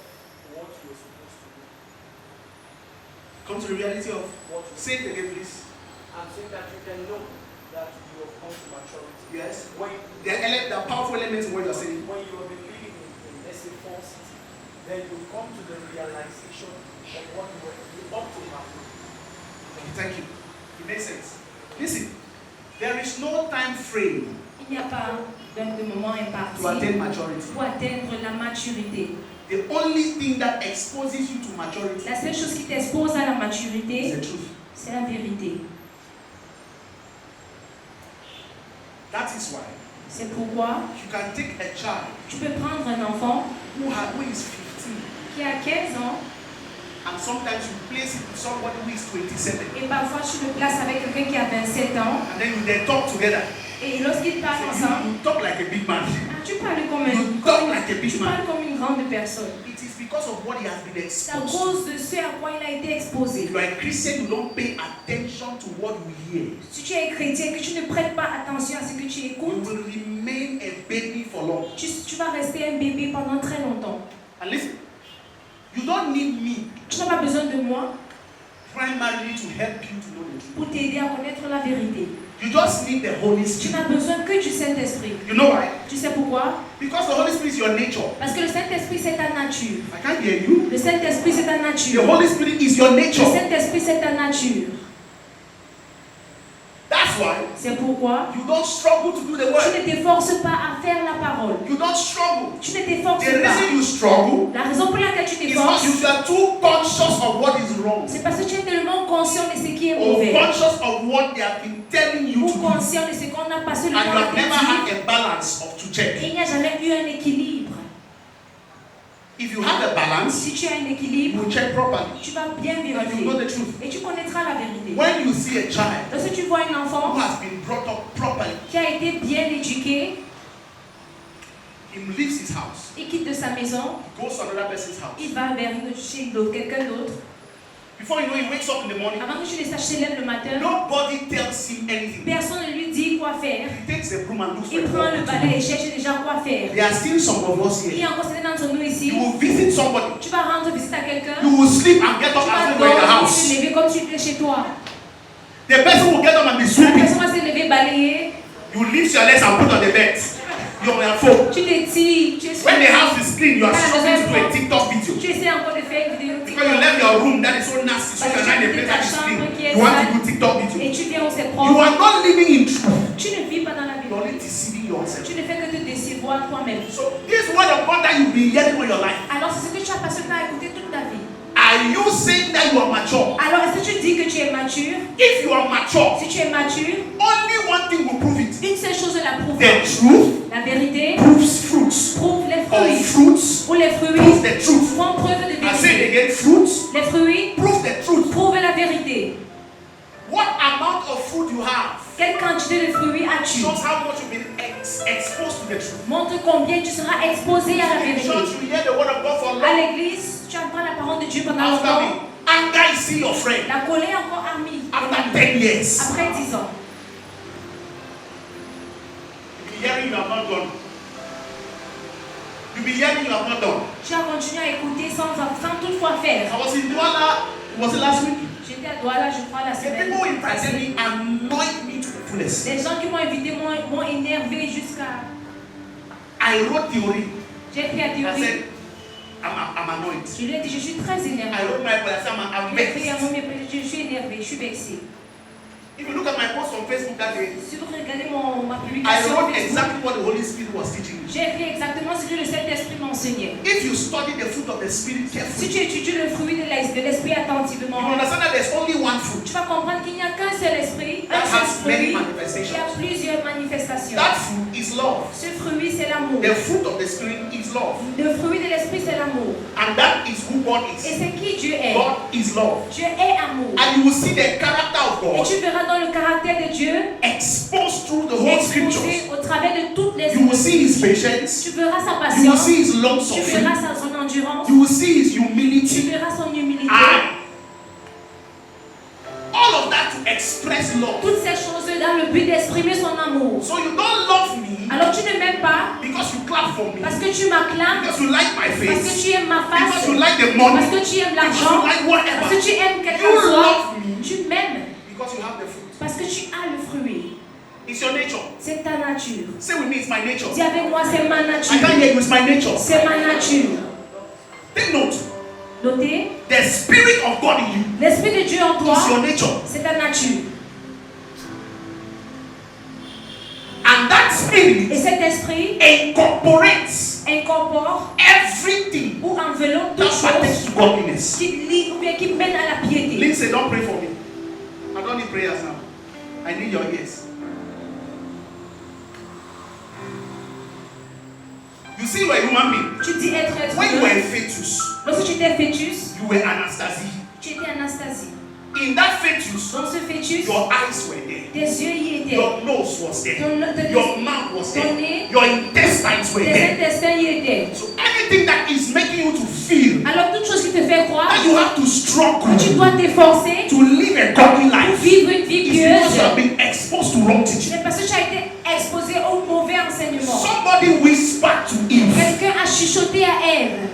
what you're supposed to do. Come to the reality of What you say it again, please. I'm saying that you can know that you have come to maturity. Yes. When, The powerful elements in what you're saying. when you have been living in let's say, falsity, then you come to the realization of what you ought to have. Okay, thank you. It makes sense. Listen, There is no time frame Il n'y a pas de moment to imparti attain maturity. pour atteindre la maturité. The only thing that exposes you to maturity La seule chose qui t'expose à la is maturité, the truth. c'est la vérité. That is why C'est pourquoi you can take a child tu peux prendre un enfant who is 15 qui a 15 ans and sometimes you place it with somebody who is 27 et parfois tu le places avec quelqu'un qui a 27 ans and then they talk together. et lorsqu'ils parlent So ensemble, you talk like a big man. tu parles comme You talk like a big tu man. parles comme une grande personne. It is because of what he has been C'est à exposed to. cause de ce à quoi il a été exposé. If you are a Christian, you don't pay attention to what you hear. Si tu es chrétien, que tu ne prêtes pas attention à ce que tu You écoutes, will remain a baby for long. tu vas rester un bébé pendant très longtemps. And listen, you don't need me Tu n'as pas besoin de moi primarily to help you to know the truth. pour t'aider à connaître la vérité. You just need the Holy Tu Spirit. n'as besoin que du Saint-Esprit. You know why? Tu sais pourquoi? Because the Holy Spirit is your nature. Parce que le Saint-Esprit, c'est ta nature. I can't hear you. Le Saint-Esprit, c'est ta The nature. Holy Spirit is your Le nature. Saint-Esprit, c'est ta nature. That's why C'est pourquoi you don't struggle to do the tu work. ne t'efforces pas à faire la parole. You don't struggle. Tu ne t'efforces The pas. reason you struggle La raison pour laquelle tu is because t'efforces, you are too conscious of what is wrong, c'est parce que tu es tellement conscient de ce qui est or mauvais. conscious of what they have been telling you Ou to do, conscient de ce qu'on n'a pas and seulement you have never dit. had a balance of to check. Et il n'y a jamais eu un équilibre. If you have a balance, Si tu as un you équilibre, will check properly, tu vas bien and you know vérifier. the truth. Et tu connaîtras la vérité. When you see a child Lorsque tu vois un who enfant has been brought up properly, qui a été bien éduqué, he leaves his house, il quitte de sa maison, goes to another person's house. il va vers chez d'autres, quelqu'un d'autre. Before you know, he wakes up in the morning. Avant que tu le saches, se lève le matin, Nobody tells him anything. personne ne lui dit quoi faire. He takes the broom and looks for Il a prend le job. balai et cherche déjà quoi faire. There are still some of us Il y here. a encore certains d'entre nous ici. You will visit somebody. Tu vas rendre visite à quelqu'un. You will sleep and get Tu up vas as if you were in the dormir et house. te lever comme tu étais chez toi. The person will get up and be La sweeping. personne va se lever, balayer. You lift your legs and put on the bed. You're on your phone. Tu t'étires. Tu When the house is clean, you are struggling to do a TikTok video. Tu essaies encore de faire une vidéo Because you left your room that is so nasty, so you are in a place that is clean. You want to do TikTok video. et tu viens où c'est You propre. are not living in truth. Tu ne vis pas dans la You vie. are only deceiving yourself. Tu ne fais que te décevoir toi-même. So this word of God that you've been hearing all your life, Alors c'est ce que tu as passé à écouter toute ta vie. are you saying that you are mature? Alors est-ce que tu dis que tu es mature? If you are mature, Si tu es mature, only one thing will prove it. une seule chose la prouve. The truth La vérité proves fruits. prouve les Or fruits. fruits Ou les prove fruits the truth. font preuve de I say it vérité. again, fruits Les fruits prove the truth. prouvent la vérité. What amount of fruit you have Quelle quantité de fruits as-tu? shows how much you've been exposed to the truth. Montre combien tu seras exposé à la In vérité. church, you hear the word of God for À long. l'église, tu entends la parole de Dieu pendant After longtemps. me, anger is still your friend. La colère encore amie. After 10 years, Après 10 ans. you'll be hearing you have not done. You'll be hearing you have not done. Tu as continué à écouter sans toutefois faire. I was in Douala, was it last week? J'étais à Douala, je crois, la The semaine people who invited passée. me annoyed me to the fullest. Les gens qui m'ont invité m'ont énervé jusqu'à... I wrote theory. J'ai écrit à I théorie. said, I'm annoyed. Je lui ai dit, je suis très I énervé. wrote my book, I said, I'm J'ai écrit à vexed. mon mépris, je suis énervé, je suis vexé. If you look at my post on Facebook that day, Si vous regardez ma I publication, wrote Facebook, exactly what the Holy Spirit was teaching me. j'ai écrit exactement ce que le Saint-Esprit m'enseignait. If you study the fruit of the Spirit Si carefully, tu étudies le fruit de l'esprit you attentivement, will understand that there's only one fruit. tu vas comprendre qu'il n'y a qu'un seul esprit, un That seul has many fruit, qui manifestations. a plusieurs manifestations. That fruit is love. Ce fruit, c'est l'amour. The fruit of the Spirit is love. Le fruit de l'esprit, c'est l'amour. And that is who God Et is. c'est qui Dieu est. God is love. Dieu est amour. And you will see the character of Et God tu verras dans le caractère de Dieu, exposed through the whole scriptures. exposé au travers de toutes les You will see His Écritures. patience. Tu verras sa You will patience, see His long tu suffering. verras son endurance, You will see His tu humility. verras son humilité. And all of that to express love. Toutes ces choses dans le but d'exprimer son amour. So you don't love me Alors tu ne m'aimes pas because you clap for me. parce que tu m'acclames, Because you like my parce que face. tu aimes ma Because face, you like the parce money. que tu aimes Because l'argent, you like whatever. parce que tu aimes quelqu'un You d'autre. love me Tu m'aimes because you have the fruit. parce que tu as le fruit. It's your nature. C'est ta nature. Say with me, it's my nature. Dis avec moi, c'est ma I can't nature. hear you, it's my nature. C'est ma nature. Take note. Notez, The Spirit of God in you l'Esprit de Dieu en toi, is your nature. c'est ta nature. spirit Et cet esprit incorporates incorpore everything ou enveloppe toutes that pertains choses to godliness. qui lient ou bien qui mènent à la piété. Lindsay, don't pray for me. I don't need prayers now. I need your ears. You see, you are a human being. Tu dis être When you were a humain. fetus, Lorsque tu étais fœtus, you were Anastasia. tu étais Anastasie. In that fetus, Dans ce fœtus, your eyes were there. tes yeux y étaient. Your nose was there. Ton Your mouth was ton there. nez, Your intestines were tes there. intestins y étaient. So anything that is making you to feel Alors toute chose qui te fait croire that you have to struggle que tu dois t'efforcer to live a godly pour life vivre une vie is because pieuse, you have been exposed to wrong teaching. c'est parce que tu as été exposé au mauvais enseignement. Somebody whispered to Eve. Quelqu'un a chuchoté à Ève.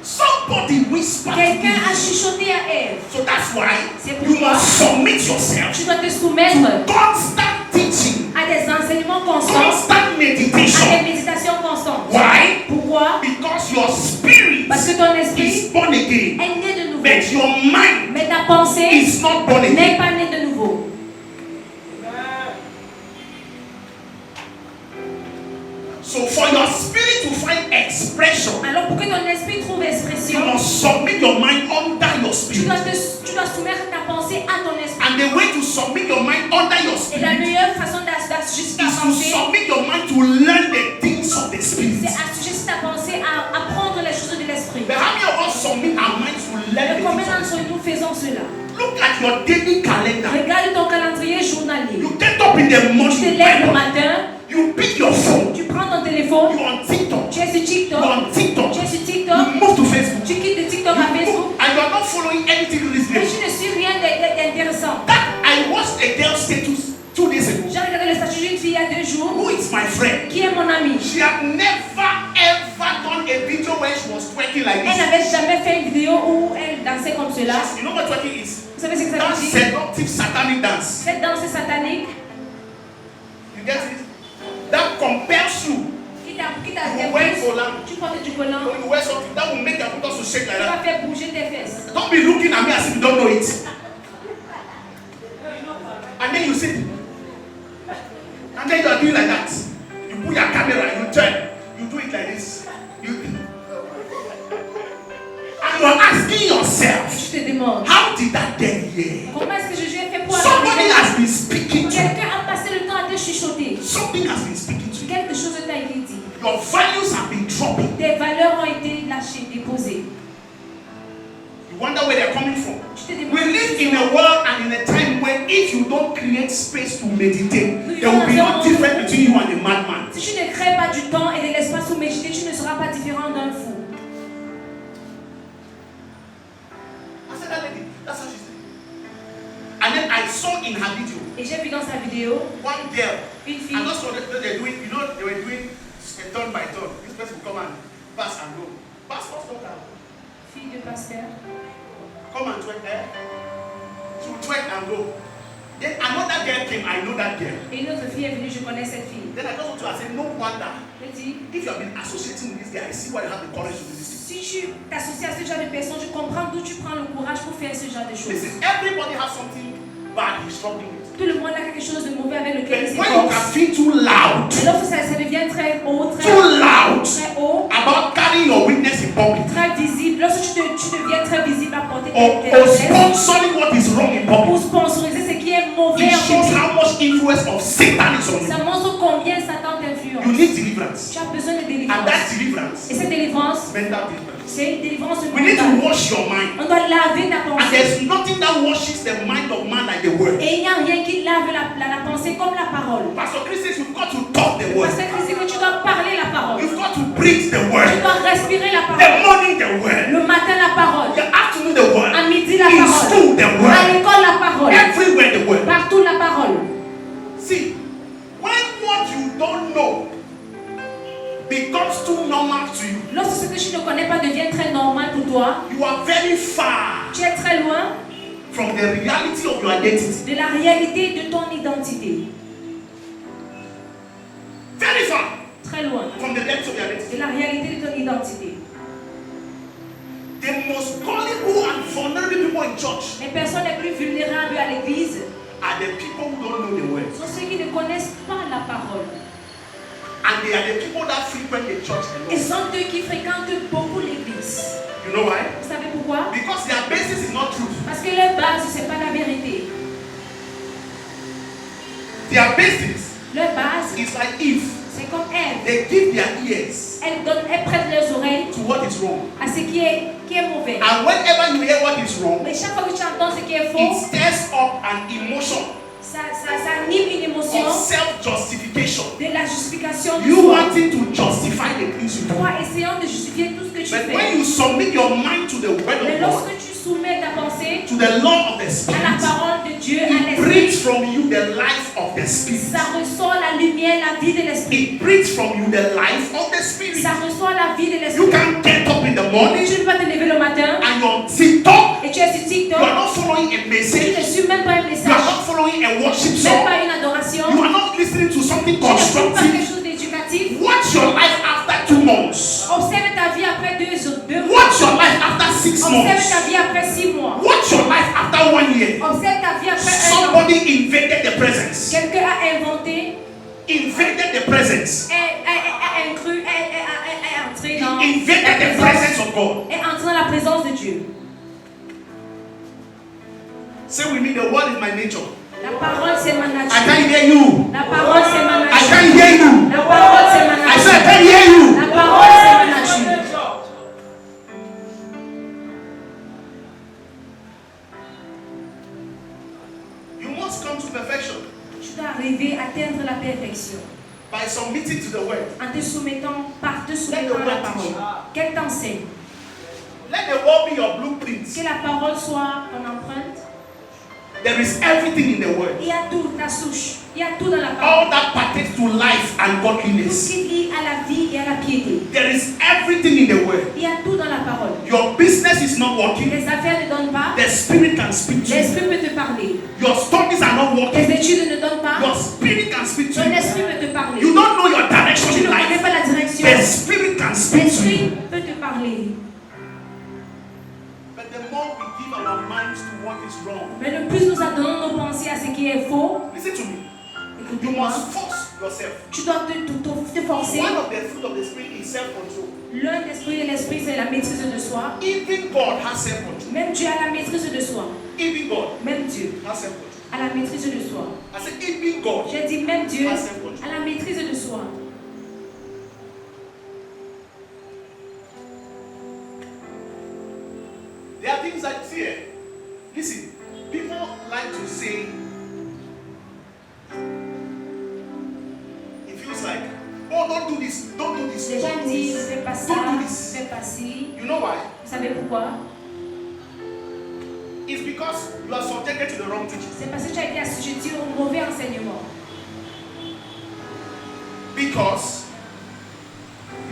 Somebody whispered to Quelqu'un a Eve. chuchoté à Ève. So that's why C'est you pourquoi must submit yourself tu dois te soumettre to constant teaching, à des enseignements constants, constant à des meditation. méditations constantes. Why? Pourquoi? Because your spirit Parce que ton is esprit born again, est né de nouveau. but your mind Mais ta pensée is not born n'est again. pas née de nouveau. So for your spirit to find expression, Alors pour que ton esprit trouve you expression, must submit your mind under your tu spirit. dois soumettre ta pensée à ton esprit. And the way to submit your mind under your Et la spirit meilleure façon d'assujettir ta is to pensée, submit your mind to learn the things of the spirit. c'est assujettir ta pensée à apprendre les choses de l'esprit. But how many of us submit our minds to learn Mais the combien things of the d'entre nous faisons cela? spirit? Look at your daily calendar. Regarde ton calendrier journalier. You get up in the Tu te morning, lèves le matin, you pick your phone, tu prends ton téléphone, you on TikTok, tu es sur you TikTok, on TikTok, tu es sur you TikTok, move to Facebook, tu quittes de TikTok à Facebook, and you are not following anything mais reasonable. tu ne suis rien d'intéressant. That I watched a girl's status 2 days ago. J'ai regardé le statut d'une fille il y a 2 jours, Who is my friend? qui est mon amie. She had never ever done a video where she was twerking like Elle this. n'avait jamais fait une vidéo où elle dansait comme cela. You know what twerking is? Vous savez ce que ça That veut dire? seductive satanic dance. Cette danse est satanique You get it? That compels you. qui t'a You wear collant, tu portes du collant, or you wear something that will make your buttocks to shake qui like that. va faire bouger tes fesses. Don't be looking at me as if you don't know it. And then you sit. And then you are doing like that. You put your camera, you turn, you do it like this. And you are asking yourself, Tu te demandes, how did that get here? comment est-ce que Jésus a fait pour Somebody arriver has là? been speaking to you. Quelqu'un a passé le temps à te chuchoter. Something has been speaking to you. Quelque chose t'a été dit. Your values have been dropping. Des valeurs ont été lâchées, déposées. You wonder where they're coming from. Tu te demandes. We live in a world and in a time where if you don't create space to meditate, there will be no difference between you and a madman. Si tu ne crées pas du temps et de l'espace pour méditer, tu ne seras pas différent d'un fou. I said that lady, that's what she said. And then I saw in her video Et j'ai vu dans sa vidéo one girl. une fille. And that's what they're doing. You know, they were doing a turn by turn. This person will come and pass and go. Pass, pass, go down. Fille de pasteur. Come and twerk there. She will twerk and go. Then another girl came. I know that girl. Et une autre fille est venue, je connais cette fille. Then I just want to say, no wonder. Je dis, If you have been associating with this guy, I see why you have the courage to do this. si tu t'associes à ce genre de personnes, je comprends d'où tu prends le courage pour faire ce genre de choses. Listen, everybody has something bad he's struggling with. Tout le monde a quelque chose de mauvais avec lequel il But when you can s'efforce. feel too loud, Et lorsque ça devient très haut, too loud très haut, about carrying your weakness in public, très visible, lorsque tu deviens très visible à porter or tes faiblesses, sponsoring what is wrong in pour public, sponsoriser ce qui est mauvais it en shows public, how much influence of Satan is on ça you. montre combien Satan You t'influence. need deliverance. Tu as besoin de And délivrance. that deliverance, Et cette délivrance, mental deliverance. c'est une délivrance We need to mentale. wash your mind. On doit laver ta And pensée. there's nothing that washes the mind of man like the word. Et il n'y a rien qui lave la pensée comme la parole. Pastor Chris says you've got to talk the word. Parce que c'est que tu dois parler la parole. You've got to preach the Tu word. dois respirer la The parole. morning the word. Le matin, la parole. The afternoon the word. À midi, la In parole. school the À word. l'école, la parole. Everywhere the word. Partout, la parole. See, when what you don't know becomes too normal to you, Lorsque ce que tu ne connais pas devient très normal pour toi, you are very far tu es très loin from the reality of your identity. de la réalité de ton identité. Very far Très loin from the depth of your identity. de la réalité de ton identité. The most gullible and vulnerable people in church Les personnes les plus vulnérables à l'église are the people who don't know the word. sont ceux qui ne connaissent pas la parole. And they are the people that frequent the church a Et lot. sont eux qui fréquentent beaucoup l'église. You know why? Vous savez pourquoi? Because their basis is not truth. Parce que leur base, ce n'est pas la vérité. Their basis Leur base, is like Eve. c'est comme Ève. They give their ears Elles prêtent leurs oreilles to what is wrong. à ce qui est mauvais. And whenever you hear what is wrong, Mais chaque fois que tu entends ce qui est it faux, stirs up an emotion ça anime une émotion of self-justification. de la justification de You soi. wanting to justify the things you do. Toi essayant de justifier tout ce que tu But fais. when you submit your mind to the word Mais of lorsque God, tu soumets ta pensée to the law of the à la Spirit, parole de Dieu, à it l'esprit, breathes from you the life of the Spirit. ça ressort la lumière, la vie de l'esprit. It breathes from you the life of the Spirit. Ça ressort la vie de You l'esprit. can get up in the morning Tu ne peux pas te lever le matin and you're on TikTok. et tu es sur You TikTok. are not following a Tu ne message. suis même pas un You are message, not following a worship même song. pas une adoration. You are not listening to something Tu ne fais pas quelque constructive. chose d'éducatif. Watch your life after 2 months. Observe ta vie après 2 mois. Watch your life after 6 Observe months. ta vie après 6 mois. Watch your life after 1 year. Observe ta vie après 1 an. Somebody invaded the presence. Quelqu'un a inventé, Invaded the presence. est entré dans Invaded la the présence, presence of God. est entré dans la présence de Dieu. Say with me, the word is my nature. La parole c'est ma I nature. can't hear you. La parole c'est ma I nature. can't hear you. La parole c'est ma I said I nature. can't hear you. La parole c'est ma nature. You must come to perfection Tu dois arriver à atteindre la perfection by submitting to the word. en te soumettant à la parole. Qu'elle t'enseigne. Let the word be your blueprint. Que la parole soit ton empreinte. There is everything in the word. Il y a tout, ta souche. Il y a tout dans la parole. All that pertains to life and Tout ce godliness. qui est lié à la vie et à la piété. There is everything in the word. Il y a tout dans la parole. Your business is not working. Les affaires ne donnent pas. The spirit can speak to you. L'esprit peut te parler. Your studies are not Les working. études ne donnent pas. Your spirit can speak to Ton you. esprit peut te parler. You don't know your direction Tu in ne connais life. pas la direction. The spirit can speak to L'esprit you. peut te parler. But the more we give our minds to what is wrong, Mais le plus nous adonnons nos pensées à ce qui est faux, listen to me. You écoute-moi, must force yourself. tu dois te forcer. One of the fruit of the spirit is self-control. L'un d'esprit et l'esprit, c'est la maîtrise de soi. Even God has self-control. Même Dieu a la maîtrise de soi. Even God Même Dieu has self-control. a la maîtrise de soi. I said, even God J'ai dit même Dieu has self-control. a la maîtrise de soi. There are things like fear. Listen, people like to say, it feels like, oh, don't do this, don't do this, Les gens don't do disent this. fais pas ça, Don't do this. fais pas ci. You know why? Vous savez pourquoi? It's because you are subjected to the wrong teaching. C'est parce que tu as été assujetti au mauvais enseignement. Because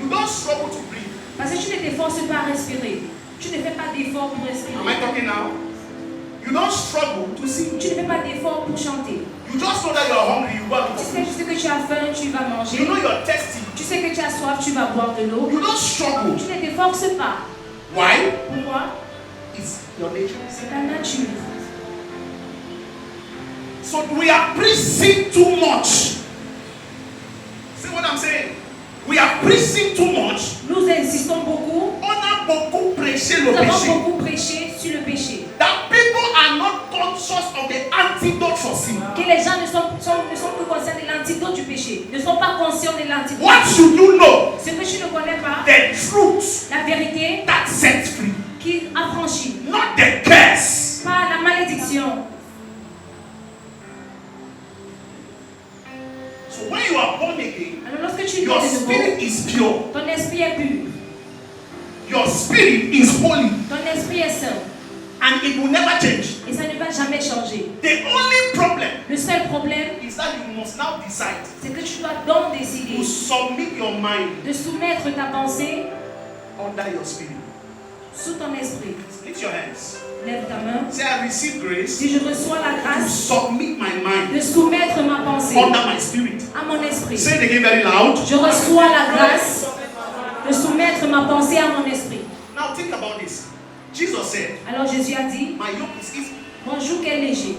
you don't struggle to breathe. Parce que tu ne t'efforces pas à respirer. Tu ne fais pas d'effort pour respirer. Am I talking now? You don't struggle to sing. Tu ne fais pas d'effort pour chanter. You just know that you are hungry, you go out Tu to sais food. juste que tu as faim, tu vas You manger. know you're thirsty. Tu sais que tu as soif, tu vas boire de l'eau. You don't struggle. Tu ne t'efforces pas. Why? Pourquoi? It's your nature. C'est ta nature. So we are preaching too much. See what I'm saying? We are preaching too much. Nous insistons beaucoup. On a beaucoup prêché le Nous avons péché. beaucoup prêché sur le péché. That people are not conscious of the antidote for sin. Que les gens ne sont plus conscients de l'antidote du péché. Ne sont pas conscients de l'antidote. What should you know? Ce que tu ne connais pas, The truth la vérité that sets free, qui affranchit. not the curse. Pas la malédiction. So when you are born again, Alors lorsque tu your nais de spirit nouveau, is pure. ton esprit est pur. Your spirit is holy. Ton esprit est saint. And it will never change. Et ça ne va jamais changer. The only problem Le seul problème, is that you must now decide c'est que tu dois donc to décider submit your mind de soumettre ta pensée under your spirit. sous ton esprit. Lift your hands. Lève ta main. Say, I receive grace Si je reçois la to grâce submit my mind de soumettre ma pensée under my spirit. à mon esprit. Say it again very loud. Je reçois la grâce de soumettre ma pensée à mon esprit. Now think about this. Jesus said, Alors Jésus a dit, my yoke is easy. mon joug est léger.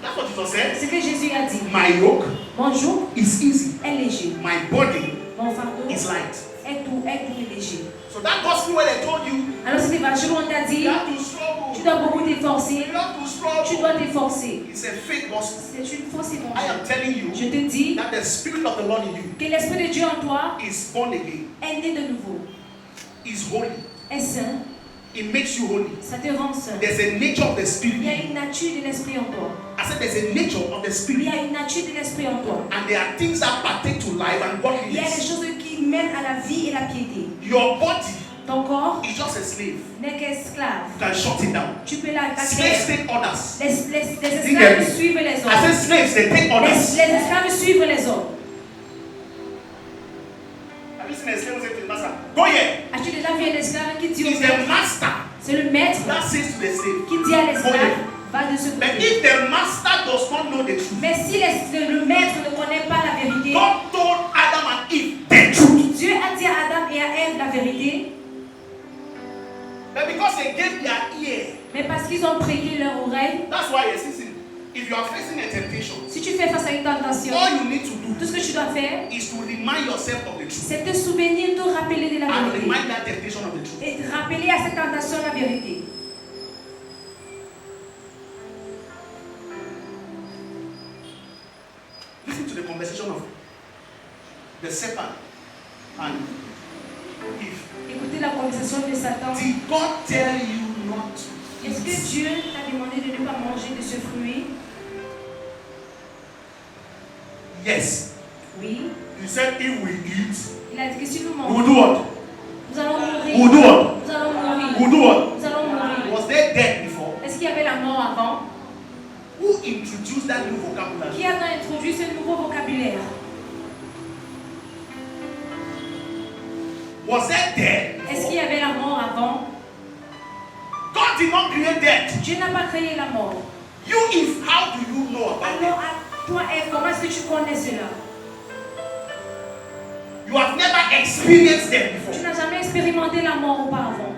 That's what Jesus said. Ce que Jésus a dit. My yoke Mon joug is easy. est léger. My burden Mon fardeau is light. est doux et léger. So that gospel where they told you, Alors cet évangile où on t'a dit, you have to tu struggle. dois beaucoup t'efforcer. You have to Tu struggle. dois t'efforcer. It's a fake gospel. C'est une fausse I évangile. am telling you Je te dis that the spirit of the Lord in you que l'Esprit de Dieu en toi is born again, est né de nouveau. is holy. Est saint. It makes you holy. Ça te rend saint. There's a nature of the Il y spirit. a une nature de l'Esprit en toi. I said there's a nature of the Il y spirit. a une nature de l'Esprit en toi. And there are things that partake to life and Il y a des godliness. choses qui mènent à la vie et la piété. Your body Ton corps is just a slave. n'est qu'esclave. You can shut it down. Tu peux la Slaves casser. take orders. Les esclaves suivent les I said ordres. slaves, they take orders. Les esclaves suivent les ordres. Have you seen a slave say to the master, go here? As-tu déjà vu un esclave qui dit au It's the maître? master C'est le maître that says to the slave. qui dit à l'esclave, va de ce But côté. if the master does not know the truth, Mais si le maître ne connaît pas la vérité, God told Adam and Eve the truth. Dieu a dit à Adam et à Ève la vérité, But because they gave their ear, mais parce qu'ils ont prêté leur oreille. that's why listen, if you are facing a temptation, Si tu fais face à une tentation, all you need to tout do ce que tu dois faire, is to remind yourself of the truth c'est te souvenir, te rappeler de la and vérité. remind that temptation of the truth. Et te rappeler à cette tentation la vérité. Listen to the conversation of the serpent and Eve. Écoutez la conversation de Satan. Did God tell you not to Est-ce que eat? Dieu t'a demandé de ne pas manger de ce fruit? Yes. Oui. He said if we eat, Il a dit que si nous we will mangeons, do what? nous allons mourir. We will do what? Nous allons mourir. We will do what? Nous allons mourir. Was there death before? Est-ce qu'il y avait la mort avant? Who introduced that new vocabulary? Qui a introduit ce nouveau vocabulaire? Was there death Est-ce before? qu'il y avait la mort avant? God did not create death. Dieu n'a pas créé la mort. You, if, how do you know about it? Alors, à toi, Ève, comment est-ce que tu connais cela? You have never experienced death Tu before. n'as jamais expérimenté la mort auparavant.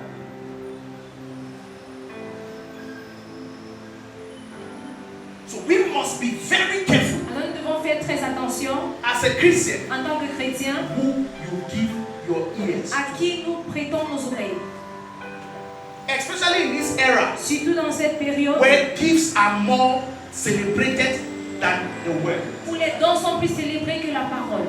So we must be very careful Alors, nous devons faire très attention, as a Christian en tant que chrétiens, who you give your ears. à qui nous prêtons nos oreilles. Especially in this era Surtout dans cette période where gifts are more celebrated than the word. où les dons sont plus célébrés que la parole.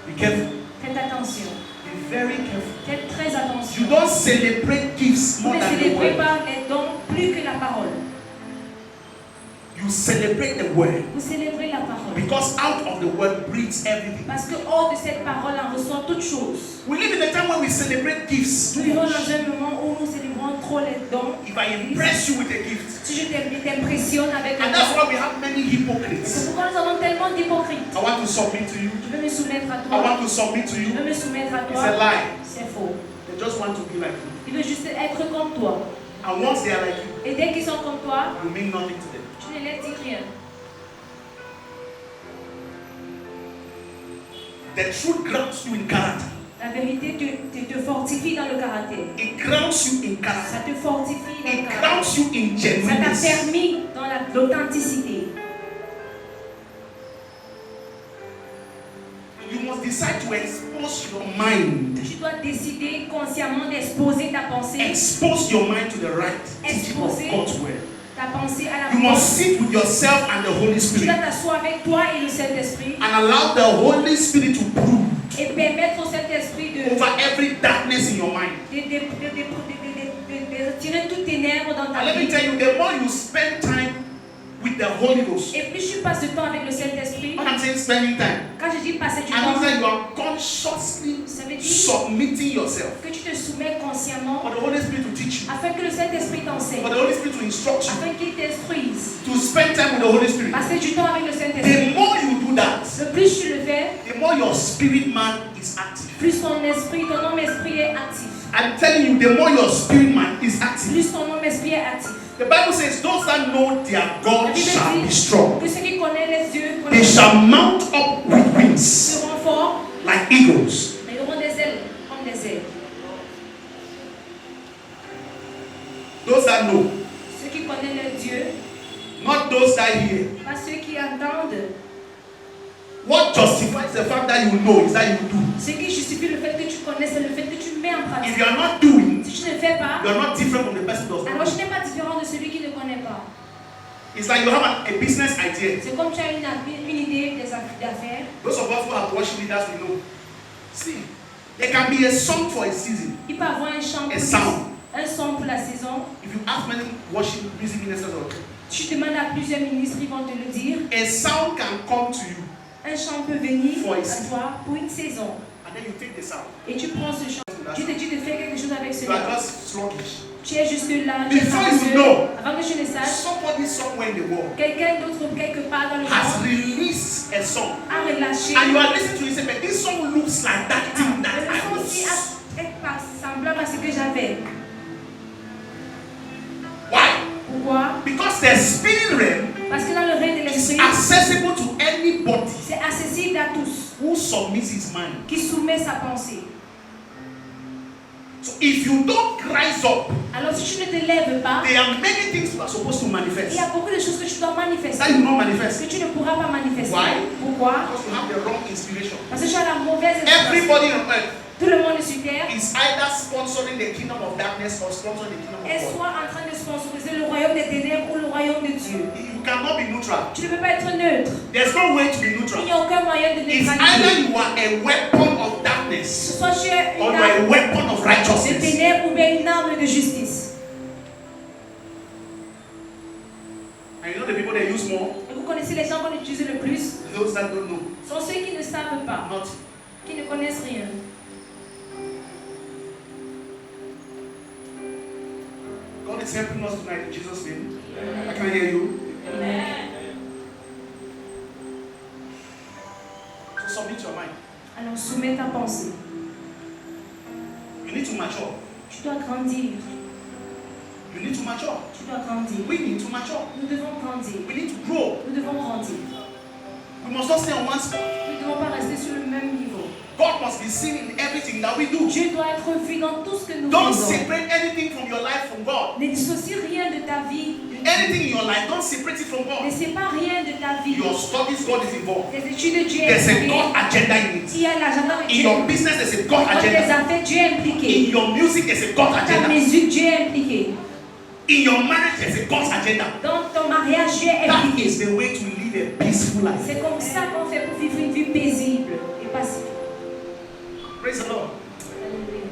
Be careful. Faites attention. Be very careful. Faites très attention. You don't celebrate gifts Vous more ne than the célébrez word. pas les dons plus que la parole. You celebrate the word Vous célébrez la parole. because out of the word breathes everything. Parce que hors de cette parole, on ressort toutes choses. We live in a time when we celebrate gifts Nous too vivons much. dans un moment où nous célébrons trop les dons. If I impress you with a gift, Si je t'impressionne avec un and that's don, why we have many hypocrites. c'est pourquoi nous avons tellement d'hypocrites. I want to submit to you. Je veux me soumettre à I toi. want to submit to Je you. veux me soumettre à It's a toi. lie. C'est faux. They just want to be like you. Il veut juste être comme toi. And once they are like you, Et dès qu'ils sont comme toi, you mean nothing to them. tu ne leur dis rien. The truth grounds you in character. La vérité te fortifie dans le caractère. It grounds you in character. Ça te fortifie dans le It caractère. grounds you in Ça t'a genuineness. permis dans l'authenticité. You must decide to expose your mind. Tu dois décider consciemment d'exposer ta pensée, Expose your mind to the right teaching of Exposer. God's word. ta pensée à la You parole. must sit with yourself and the Holy Tu Spirit dois t'asseoir avec toi et le Saint-Esprit and allow the Holy Spirit to brood et permettre au Saint-Esprit de over every darkness in your mind. retirer toutes tes nerfs dans ta And let me vie. tell you, the more you spend time with the Holy Ghost, Et plus tu passes de temps avec le Saint-Esprit, when I'm saying spending time, quand je dis passer du I mean temps, that you are consciously ça veut dire submitting yourself que tu te soumets consciemment for the Holy Spirit to teach you, afin que le Saint-Esprit t'enseigne, for the Holy Spirit to instruct you, afin qu'il t'instruise. to spend time with the Holy Spirit. Passer du temps avec le Saint-Esprit. The more you do that, Le plus tu le fais, the more your spirit man is active. plus ton esprit, ton homme-esprit est actif. I'm telling you, the more your spirit man is active. Plus ton homme-esprit est actif. The Bible says, those that know their La God Bible shall be dit strong. que ceux qui connaissent les dieux They shall mount up with wings seront forts, like eagles. mais ils auront des ailes comme des ailes. Those that know Ceux qui connaissent le Dieu Not those that hear. Pas ceux qui entendent. What justifies the fact that you know is that you do. Ce qui justifie le fait que tu connais, c'est le fait que tu mets en If pratique. you are not doing, Si tu ne fais pas, you are not different from the person who does alors not je do. n'ai pas différent de celui qui ne connaît pas. It's like you have a business idea. C'est comme tu as une idée des affaires. Those of us who have worship leaders, we know. See, there can be a song for a season. Il peut avoir un chant A sound. un son pour la saison. If you ask many worship music ministers, Tu demandes à plusieurs ministres, ils vont te le dire. a sound can come to you, Un chant peut venir For a à season. toi pour une saison. and then you take the sound. Et tu prends ce chant. Tu te dis de faire quelque chose avec ce You are chant. just sluggish. Tu es juste là, tu es Before you paresseux. know, Avant que je ne sache, somebody somewhere in the world quelqu'un d'autre quelque part dans le has monde released a song, a relâché. and you are listening to it, say, but this song looks like that thing that Le I son aussi was. est semblable à ce que j'avais. Why? Pourquoi? Because the spirit realm Parce que dans le règne de is l'esprit, accessible to anybody c'est accessible à tous, who submits his mind. qui soumet sa pensée. So if you don't rise up, Alors si tu ne te lèves pas, there are many things you are supposed to il manifest y a beaucoup de choses que tu dois that manifester, you will not manifest. que tu ne pourras pas manifester. Why? Pourquoi? Because you have the wrong inspiration. Parce que tu as la mauvaise inspiration. Everybody on earth Tout le monde sur terre is either sponsoring the kingdom of darkness or sponsoring the kingdom of est God. soit en train de sponsoriser le royaume des ténèbres ou le royaume de Dieu. You cannot be neutral. Tu ne peux pas être neutre. There's no way to be Il neutral. n'y a aucun moyen de It's either neutraliser. you are a weapon of darkness Soit tu es or une you are a arme weapon of de righteousness. ténèbres ou bien une arme de justice. And you know the people they use more? Et vous connaissez les gens qu'on utilise le plus? Those that don't know. Sont ceux qui ne savent pas, Not. qui ne connaissent rien. God is helping us tonight in Jesus' name. I can hear you. So submit your mind. Alors soumets ta pensée. You need to mature. Tu dois grandir. You need to mature. Tu dois grandir. We need to mature. Nous devons grandir. We need to grow. Nous devons grandir. We must not stay on one spot. Nous ne devons pas rester sur le même niveau. God must be seen in everything that we do. Dieu doit être vu dans tout ce que nous Don't faisons. separate anything from your life from God. Ne dissocie rien de ta vie. Anything in your life, don't separate it from Ne God. sépare rien de ta vie. Your studies, God is involved. Tes études, Dieu est There's a impliqué. God agenda in it. Il y a l'agenda de In Dieu. your business, there's a God Dans tes agenda. affaires, Dieu est impliqué. In your music, there's a God Dans ta agenda. musique, Dieu est impliqué. In your marriage, there's a God agenda. Dans ton mariage, Dieu est That impliqué. is the way to live a peaceful life. C'est comme ça qu'on fait pour vivre une vie paisible et pacifique. Praise the Lord. Alléluia.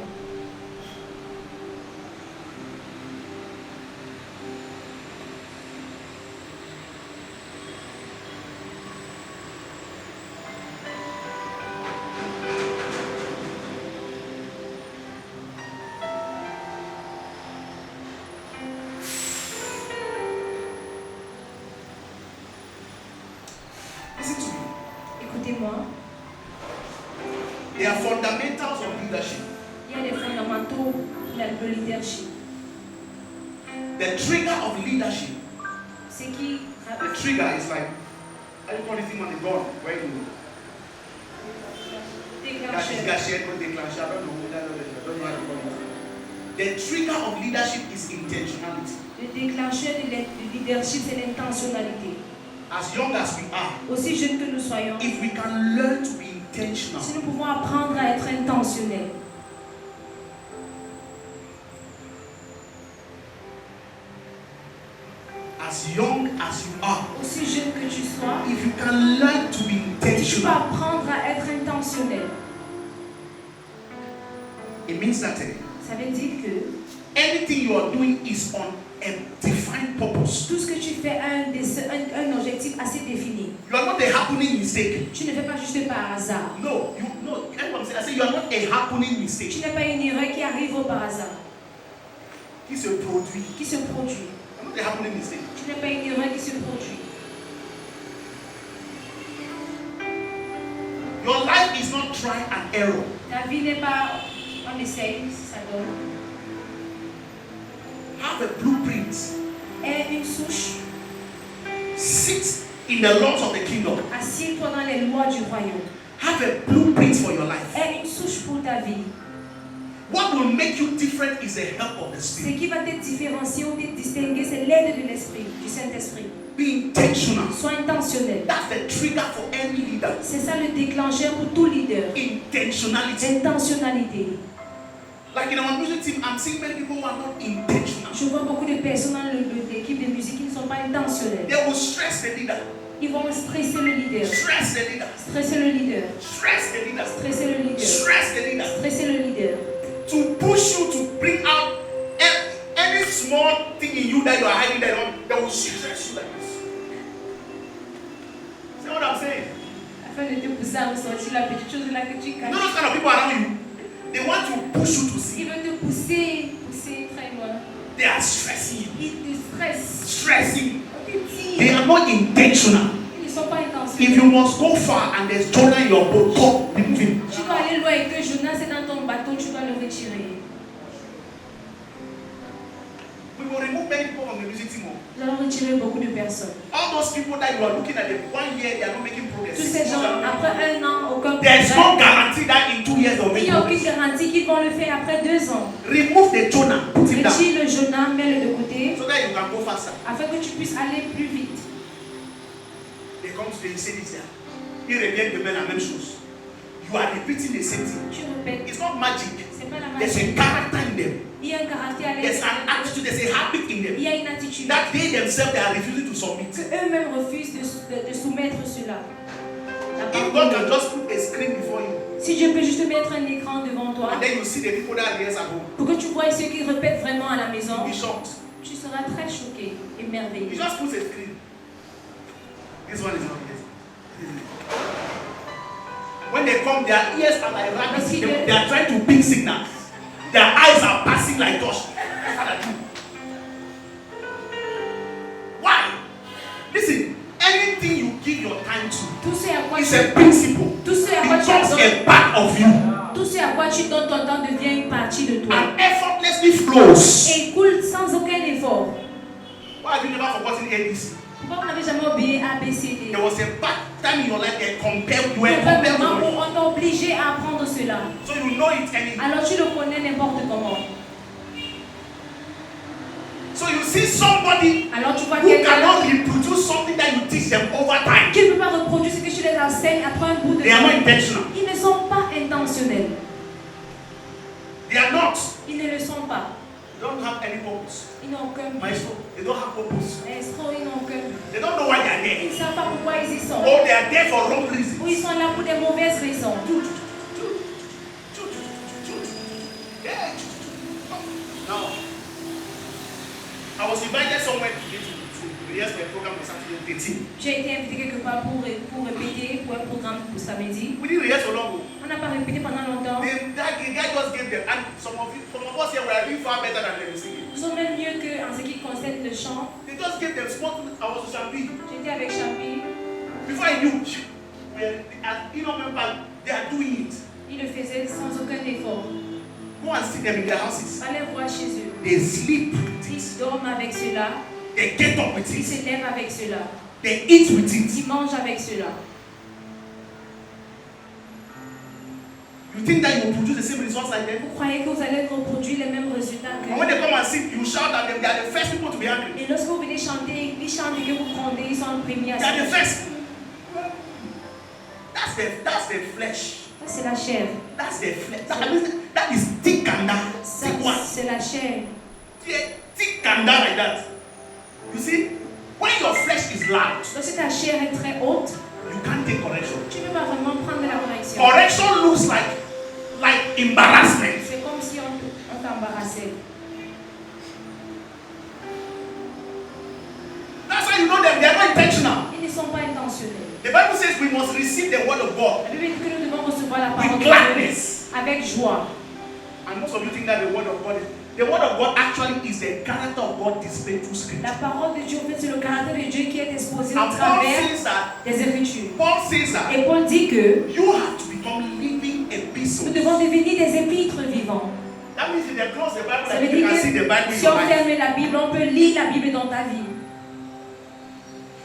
Listen to me. Écoutez-moi, There are fundamentals of leadership. il y a des fondamentaux de leadership. The trigger of leadership. Ce qui The trigger is like, how do you call the thing on the gun? Where you déclenche. gâchette or déclencher, I don't know how to call it. The trigger of leadership is intentionality. Le déclencheur de leadership, c'est l'intentionnalité. As young as we are, Aussi jeunes que nous soyons, if we can learn to be intentional, si nous pouvons apprendre à être intentionnels, as young as you are, aussi jeune que tu sois, if you can learn to be si tu peux intentional, apprendre à être intentionnel, it means that ça veut dire que anything you are doing is on a defined purpose. tout ce que tu fais a un objectif assez défini. You are not a happening mistake. Tu ne fais pas juste par hasard. No, everyone say, I say you are not a happening Tu mistake. n'es pas une erreur qui arrive au par hasard, Qui se produit. qui se produit. You are not a happening mistake. Tu n'es pas une erreur qui se produit. Your life is not try and error. Ta vie n'est pas on essaye, ça donne. Have a blueprint. Aie une souche. Sit in the laws of the kingdom. Assieds-toi dans les lois du royaume. Have a blueprint for your life. Aie une souche pour ta vie. What will make you different is the help of the Ce Spirit. qui va te différencier ou te distinguer, c'est l'aide de l'Esprit, du Saint-Esprit. Be intentional. Sois intentionnel. That's the trigger for any leader. C'est ça le déclencheur pour tout leader. Intentionality. Intentionnalité. Like in our music team, I'm seeing many people who are not intentional. Je vois beaucoup de personnes dans l'équipe de musique qui ne sont pas intentionnelles. They will stress the leader. Ils vont stresser le leader. Stress the leader. Stresser le leader. Stress the leader. Stresser le leader. Stress the leader. Stresser le leader. To push you to bring out any small thing in you that you are hiding that will stress you like this. See what I'm saying? Afin de te pousser à ressortir la petite chose là que tu You caches. know those kind of people around you? They want to push you to see. Ils veulent te pousser très loin. They are stressing you. Ils te stressent. Stressing. Ils te tirent. They are not intentional. Ils ne sont pas If intentionnels. you must go far and there's Jonah in your boat, go, remove him. Tu dois aller loin et que Jonas est dans ton bateau, tu dois le retirer. We will remove many people from the music team. Nous allons retirer beaucoup de personnes. All those people that you are looking at them, 1 year they are not making progress. Tous ces gens, après 1 an, aucun There's progrès. no guarantee that in 2 years they'll Il make n'y a aucune progress. garantie qu'ils vont le faire après 2 ans. Remove the Jonah, put him down, Retire le Jonas, mets-le de côté, so that you can go faster. afin que tu puisses aller plus vite. They come today, you say this here. Ils reviennent demain la même chose. You are repeating the same thing. Tu répètes. It's not magic. C'est pas la There's magie. a character in them. Il y a un caractère à There's an l'intérieur. attitude. There's a habit in Il them. y a une attitude. That they themselves they are refusing to submit. Eux-mêmes refusent de soumettre cela. La If God parole can de- just put a screen before you, Si Dieu peut juste mettre un écran devant toi, and then you see the people that rehearse at home, pour que tu vois ceux qui répètent vraiment à la maison, you'll be shocked. tu seras très choqué, émerveillé. You just put a screen. This one is not this. When they come, their ears are like rabbits. They are trying to ping signals. Their eyes are passing like dust. That's what I do. Why? Listen, anything you give your time to, Tout ce à quoi it's tu a principle. tout ce à quoi tu Becomes donnes, a part of you tout ce à quoi tu donnes ton temps devient une partie de toi and effortlessly flows. et coule sans aucun effort. Why have you never forgotten ABC? Pourquoi vous n'avez jamais oublié ABCD? There was a time in your life that compelled you Il y were avait un compelled moment to où know it. on t'a obligé à apprendre cela. So you know it anyway. Alors tu le connais n'importe comment. So you see somebody Alors tu vois who quelqu'un cannot reproduce something that you teach them over time. qui ne peut pas reproduire ce que tu les enseignes après un bout de They are not temps. intentional. Ils ne sont pas intentionnels. They are not. Ils ne le sont pas. They don't have any purpose. Ils n'ont aucun but. Maestro, they don't have purpose. Maestro, ils n'ont aucun but. They don't know why they are there. Ils ne savent pas pourquoi ils y sont. Oh, they are there for wrong reasons. Ou ils sont là pour des mauvaises raisons. Yeah. Now, I was invited somewhere today to rehearse my program on Saturday 13. J'ai été invité quelque part pour répéter pour un programme pour samedi. We didn't rehearse for long. On n'a pas répété pendant longtemps. That guy just gave them, and some of us here were doing far better than them singing. Nous sommes même mieux qu'en ce qui concerne le chant. They just gave them small. I was to Champi. J'étais avec Chapi. Before I knew, they are doing it. Ils le faisaient sans aucun effort. Go and see them in their houses. Allez voir chez eux. They sleep with it. Ils dorment avec cela. They get up with Ils it. se lèvent avec cela. They eat with it. Ils mangent avec cela. You think that you will produce the same results like them? Vous croyez que vous allez reproduire les mêmes résultats And when que they come and sing, you shout at them. They are the first people to be angry. Et lorsque vous venez chanter, ils chantent et que vous grondez, ils sont les premiers à They are the se first. That's the flesh. Ça, c'est la chair. That's the flesh. That is thick and that. Ça, Thick one. c'est la chair. Yeah, thick and that like that. You see, when your flesh is loud, Lorsque ta chair est très haute, you can't take correction. tu ne peux pas vraiment prendre la correction. Correction looks like embarrassment. C'est comme si on t'embarrassait. That's how you know them. They are not intentional. Ils ne sont pas intentionnels. The Bible says we must receive the word of God La Bible dit que nous devons recevoir la parole with de Dieu gladness. avec joie. And most of you think that the word of God is. The word of God actually is the character of God displayed through scripture. La parole de Dieu, en fait, c'est le caractère de Dieu qui est exposé au And Paul travers says that. des Écritures. Paul says that Et Paul dit que you have to become living nous epistles. devons devenir des épîtres vivants. That means if they close the Bible, Ça like veut you dire can see the Bible que in si your on life. ferme la Bible, on peut lire la Bible dans ta vie.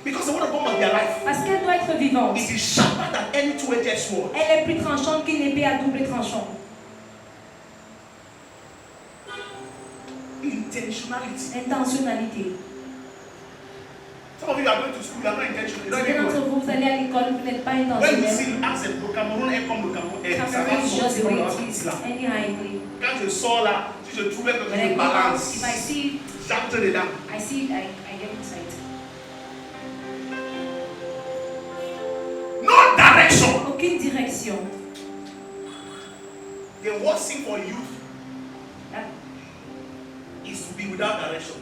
Because the word of God must be alive. Parce qu'elle doit être vivante. It is sharper than any two-edged sword. Elle est plus tranchante qu'une épée à double tranchant. Intentionality. Intentionnalité. Some of you are going to school, you are not intentional. You don't Certains even d'entre know. vous, vous allez à l'école, vous n'êtes pas When you intentionnel. see ask le Cameroun est comme le Cameroun, ça va Cameroon is just sortir the way comme it is. là. Anyhow, Quand je sors là, si je trouvais que when I je go out, balance, if I see, j'entre dedans. I see, I get excited. No direction. Aucune direction. The worst thing for youth La, is to be without direction.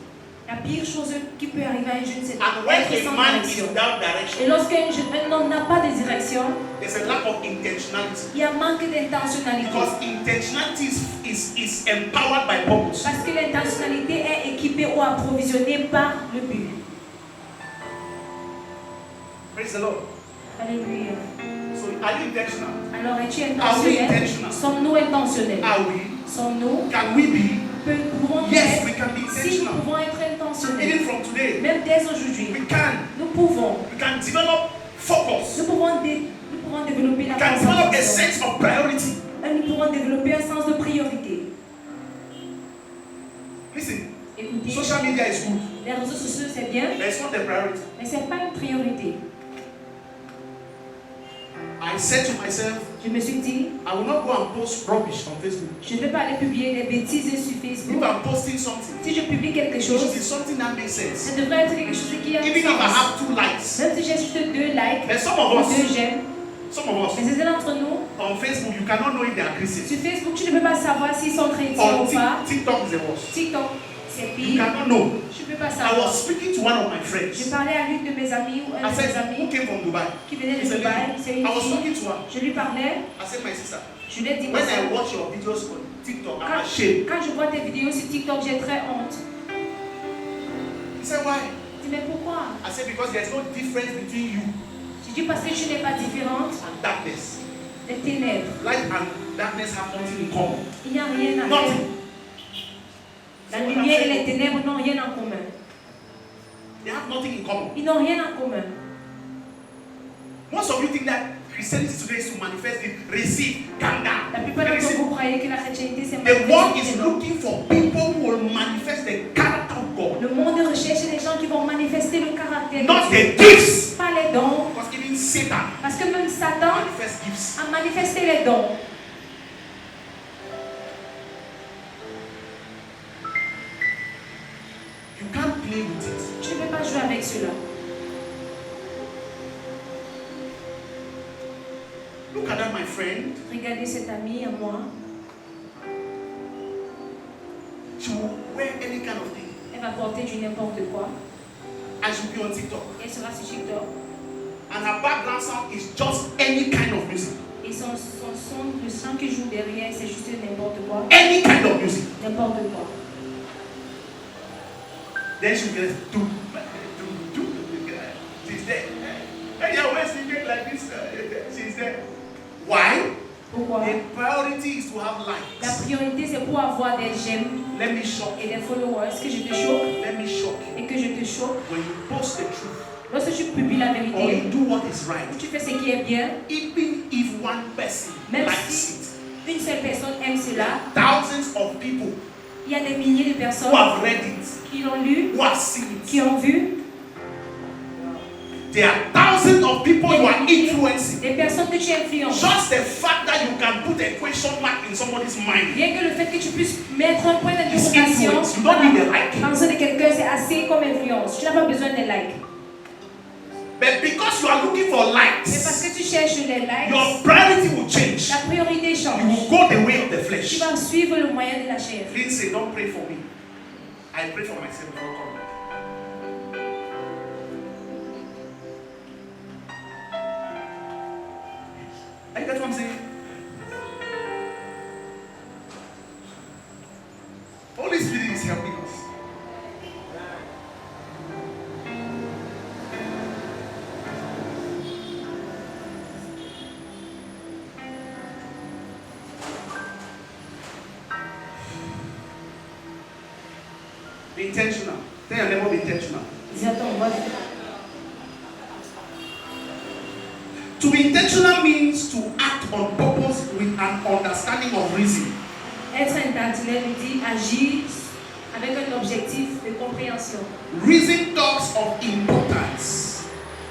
la pire chose qui peut arriver à un jeune, c'est And when d'être a sans man is direction. without Et direction, lorsqu'un homme n'a pas de direction, there's a lack of intentionality. il y a manque d'intentionnalité. Because intentionality is empowered by purpose. Parce que l'intentionnalité est équipée ou approvisionnée par le but. Praise the Lord. Alléluia. So are you intentional? Alors, es-tu Are we intentionnel? intentional? Sommes-nous intentionnels? Are we? Sommes-nous? Can we be? Pouvons-nous Yes, être? we can be Si nous intentional. pouvons être intentionnels, Even from today, même dès aujourd'hui, we can. nous pouvons Develop focus. Nous pouvons développer la We can develop a concentration. sense of priority. Nous pourrons développer un sens de priorité. Listen, Écoutez, social media is good, les réseaux sociaux c'est bien, but it's not the priority. mais ce n'est pas une priorité. I said to myself, Je me suis dit, I will not go and post rubbish on Facebook. je ne vais pas aller publier des bêtises sur If Facebook. I'm posting something, Si je publie quelque it should chose, be something that makes sense. ça devrait être quelque chose qui a Even if I sens. have 2 likes, Même si j'ai juste 2 likes but some of ou us, 2 j'aime, mais certains d'entre nous, on Facebook, you cannot know if they are Christians. sur Facebook, tu ne peux pas savoir s'ils sont chrétiens On ou pas. TikTok is the worst. TikTok, c'est You pire. cannot know. Je ne peux pas I savoir. was speaking to one of my Je friends. parlais à l'une de mes amies ou un I de mes said, who amis came from Dubai? qui venait He de said, Dubai. C'est I une was fille. talking to her. Je lui parlais, I said, my sister, je lui ai dit, when I watch your videos on TikTok, I'm ashamed. quand je vois tes vidéos sur TikTok, j'ai très honte. He said, why? Je dis, mais pourquoi? I said, because there's no difference between you Je dis, parce que tu n'es pas différente and darkness. des ténèbres. Light and darkness have nothing in common. Il n'y a rien à faire. Nothing. La lumière et les ténèbres n'ont rien en commun. They have nothing in common. Ils n'ont rien en commun. Most of you think that Christianity today is to manifest it, receive, calm down. La plupart d'entre vous croyez que la chrétienté, c'est The world is manifester. looking for people who will manifest the character of God, Le monde recherche des gens qui vont manifester le caractère not de Dieu. the gifts. Pas les dons. Because even Satan Parce que même Satan manifests gifts. a manifesté les dons. You can't play with it. Tu ne peux pas jouer avec cela. Look at that, my friend. Regardez cette amie à moi. She will wear any kind of thing, Elle va porter du n'importe quoi. and she'll be on TikTok. Et elle sera sur TikTok. And her background sound is just any kind of music. Et son son, le son qui joue derrière, c'est juste n'importe quoi. Any kind of music. N'importe quoi. Then she'll get she's there. Hey, you're always singing like this. She's there. Why? Pourquoi? The priority is to have La likes. priorité, c'est pour avoir des j'aime Let me shock et you. des followers. Que je te choque Let me shock you. et que je te choque. When you post the truth Lorsque tu publies la or vérité, you do what is right, tu fais ce qui est bien, even if one person Même likes si- it, une seule personne aime cela, thousands of people il y a des milliers de who personnes have read it, qui l'ont lu, who have seen it. qui ont vu, There are thousands of people you are influencing. des personnes que tu influences. Just the fact that you can put a question mark in somebody's mind. Rien que le fait que tu puisses mettre un point It's d'interrogation influence. You don't need a like. dans de quelqu'un, c'est assez comme influence. Tu n'as pas besoin de likes. But because you are looking for Mais parce likes, que tu cherches les likes, your priority will change. la priorité You change. will go the way of the Tu flesh. vas suivre le moyen de la chair. Lindsay, don't pray for me. I pray for myself before coming. Are you get what I'm saying? Holy Spirit is helping us. Be intentional. Tell your neighbor, be intentional. Dis à ton voisin. To be intentional means to act on purpose with an understanding of reason. Être intentionnel veut dire agir avec un objectif de compréhension. Reason talks of importance.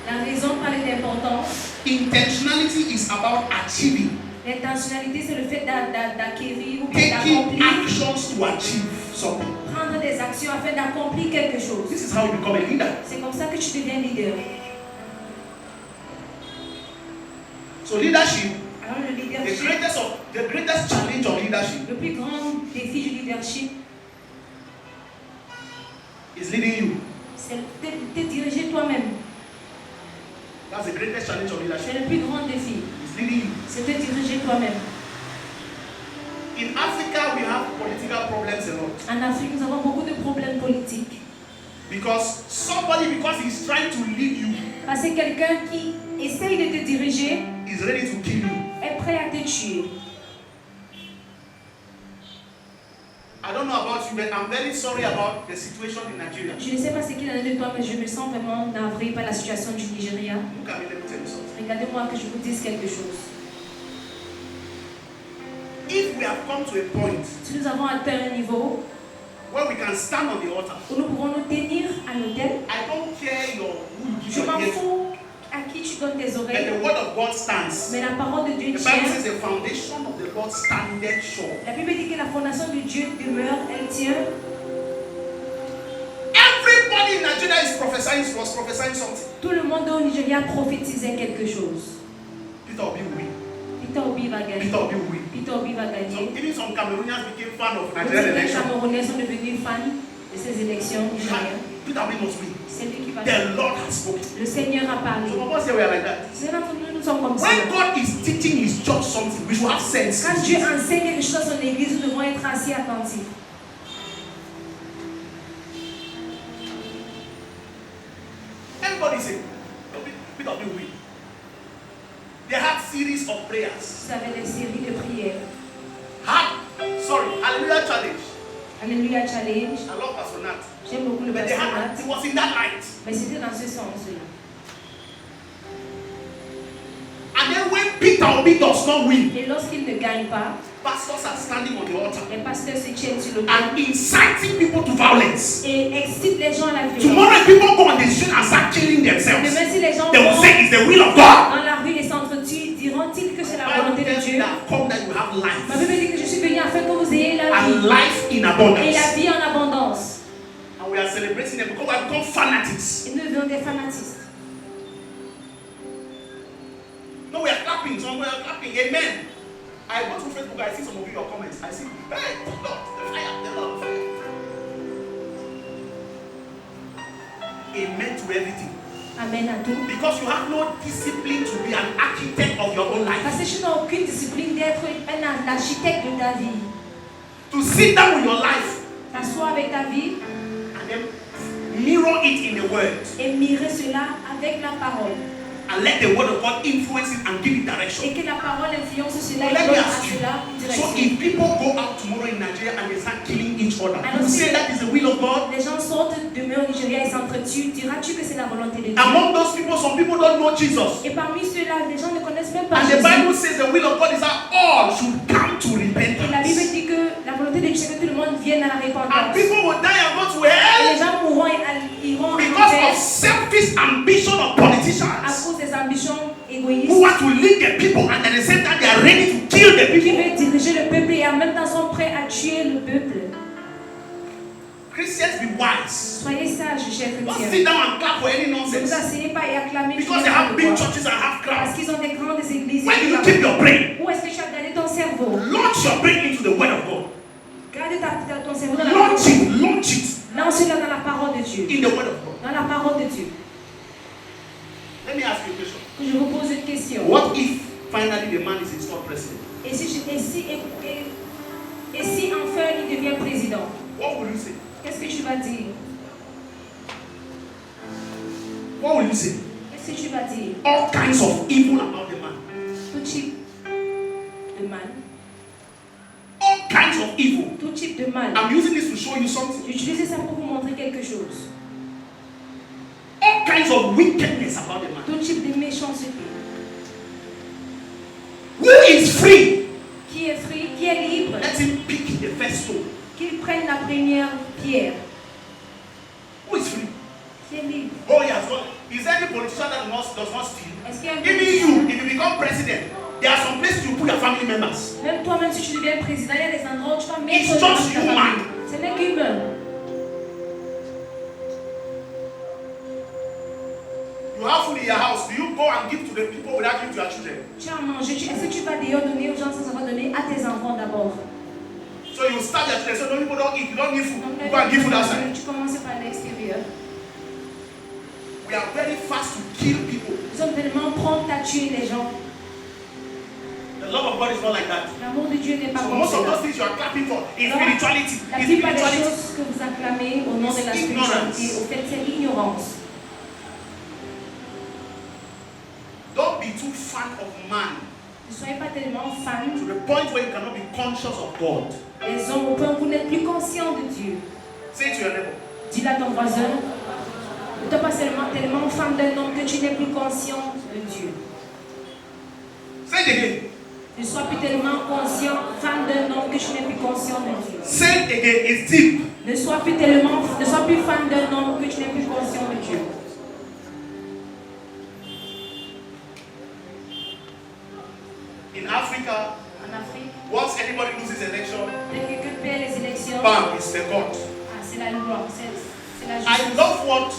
La raison parle d'importance. Intentionality is about achieving. L'intentionnalité, c'est le fait d'acquérir ou bien Taking d'accomplir, actions to achieve something. prendre des actions afin d'accomplir quelque chose. This is how you become a leader. C'est comme ça que tu deviens leader. So leadership, Alors le the leadership, greatest challenge of leadership le plus grand défi du leadership, is leading you. c'est de te diriger toi-même. That's the greatest challenge of leadership. C'est le plus grand défi, It's leading you. c'est de te diriger toi-même. In Africa, we have political problems a lot En Afrique, nous avons beaucoup de problèmes politiques. because he's trying to lead you, Parce que quelqu'un qui essaye de te diriger is ready to kill you. est prêt à te tuer. I don't know about you, but I'm very sorry about the situation in Nigeria. Je ne sais pas ce qu'il en est de toi, mais je me sens vraiment navrée par la situation du Nigeria. Look at me, let me tell you something. Regardez-moi que je vous dise quelque chose. If we have come to a point Si nous avons atteint un niveau where we can stand on the altar, où nous pouvons nous tenir à l'autel, I don't care who you give je your m'en ear to, fous à qui tu donnes tes but oreilles, the word of God stands. mais la parole de Dieu The Bible tient. says the foundation of the Lord standeth sure. La Bible dit que la fondation de Dieu demeure, elle tient. Everybody in Nigeria was prophesying something. Tout le monde au Nigeria prophétisait quelque chose. Peter Obi will win. Peter Obi va gagner. Peter Obi will win. Peter Obi va So gagner. even some Cameroonians became fan of Les Nigerian election. Camerounais sont devenus fans de ces élections nigériennes. Peter Obi must win. C'est lui qui va The gagner. Lord has spoken. Le Seigneur a parlé. So of us here we are like that. C'est là que nous sommes comme ça. When God is teaching His church something, we should have sense. Quand Dieu enseigne quelque chose à son église, nous devons être assez attentifs. Everybody say, Peter Obi will win. They had series of prayers. Vous avez des séries de prières. Hallelujah challenge. Alléluia Challenge. I love Pastor Nat. J'aime beaucoup le But they pasteur had, Nat. it was in that light. Mais c'était dans ce sens-là. And then when Peter Obi does not win, Et lorsqu'il ne gagne pas, pastors are standing on the altar les pasteurs se tiennent sur le and banc inciting people to violence. et excitent les gens à la violence. Tomorrow, if people go on the street and start killing themselves, Demain, si les gens they will vont say it's the will of God. dans la rue et s'entretuent, diront-ils que c'est la Bible volonté de tells you Dieu? that come that you have Ma life Bible dit que je suis venu afin que vous ayez la and vie life in et la abundance. vie en abondance. And we are celebrating them because we have become fanatics. Et nous devenons des fanatistes. No, we are clapping. Some we are clapping. Amen. I go to Facebook. I see some of your comments. I see, hey, Lord, the fire, the Lord, the fire. Amen to everything. Amen à tout. Because you have no discipline to be an architect of your own life. Parce que tu n'as aucune discipline d'être un architecte de ta vie. To sit down with your life T'asseoir avec ta vie and then mirror it in the word et mirer cela avec la parole. and let the word of God influence it and give it direction. Et que la parole influence cela et Let me donne à ask you. cela une So direction. if people go out tomorrow in Nigeria and they start killing each other, Alors, you si- say that is the will of God? Les gens sortent demain au Nigeria et s'entretuent. Diras-tu que c'est la volonté de Dieu? Among those people, some people don't know Jesus. Et parmi ceux-là, les gens ne connaissent même pas And the Jésus. Bible says the will of God is that all should come to Et la Bible repentance. dit que la volonté de Dieu, c'est que tout le monde vienne à la And repentance. people will die and go to Et les hell gens mourront et iront en because of enfer selfish ambition of à politicians cause des ambitions who égoïstes want to lead the people and at the same time they are ready to kill the qui people. veulent diriger le peuple et en même temps sont prêts à tuer le peuple. Christians, be wise. Soyez sages, chers Don't chrétiens. sit down and clap for any Ne vous nonsense. asseyez pas et acclamez Because they have tout big le monde. churches and have Parce crowds. qu'ils ont des grandes églises. Where do you keep your brain? Où est-ce que tu as gardé ton cerveau? Launch your brain into the word of God. Garde ton cerveau dans la Launch parole. it, launch it Lance-le dans la parole de Dieu. in the word of God. Dans la parole de Dieu. Let me ask you a question. Je vous pose une question. What if finally the man is installed president? Et si enfin il devient président, What will you say? qu'est-ce que tu vas dire? What will you say? Qu'est-ce que tu vas dire? All kinds of evil about the man. Tout type de mal. All kinds of evil. Tout type de mal. I'm using this to show you something. J'utilisais ça pour vous montrer quelque chose. All kinds of wickedness about the man. Tout type de méchanceté. Who is free? Qui est free? Qui est libre? Let him pick the first stone Qu'ils prennent la première pierre. Who is free? Qui est libre? Oh, yes. Well, is there any politician that does not steal? Est-ce qu'il y a un Even you, if you become president, there are some places you put your family members. Même toi, même si tu deviens président, il y a des endroits où tu vas mettre It's les gens just de ta human. famille. Ce n'est qu'humain. You have food in your house. Do you go and give to the people without giving to your children? Tu as mangé. Est-ce que tu vas d'ailleurs donner aux gens sans avoir donné à tes enfants d'abord? So you start your children. So no people don't eat. You don't give food. Donc, You go and give food outside. tu commences par l'extérieur. We are very fast to kill people. Nous sommes tellement prompts à tuer les gens. The love of God is not like that. L'amour de Dieu n'est pas So comme most of cela. those things you are clapping for is Alors, spirituality. La Is plupart des spirituality. choses que vous acclamez au nom de la It's spiritualité, ignorance. au fait, c'est l'ignorance. Don't be too fan of man Ne soyez pas tellement fans to the point where you cannot be conscious of God. des hommes au point où vous n'êtes plus conscient de Dieu. Say it to your neighbor. Dis-le à ton voisin. Ne sois pas seulement tellement fan d'un homme que tu n'es plus conscient de Dieu. Say it again. Ne sois plus tellement conscient, fan d'un homme que tu n'es plus conscient de Dieu. Say it again. It's deep. Ne sois plus fan d'un homme que tu n'es plus conscient de Dieu. In Africa, En Afrique, once anybody loses election, dès que quelqu'un perd les élections, bam, it's the God. c'est la loi, c'est la I justice. love what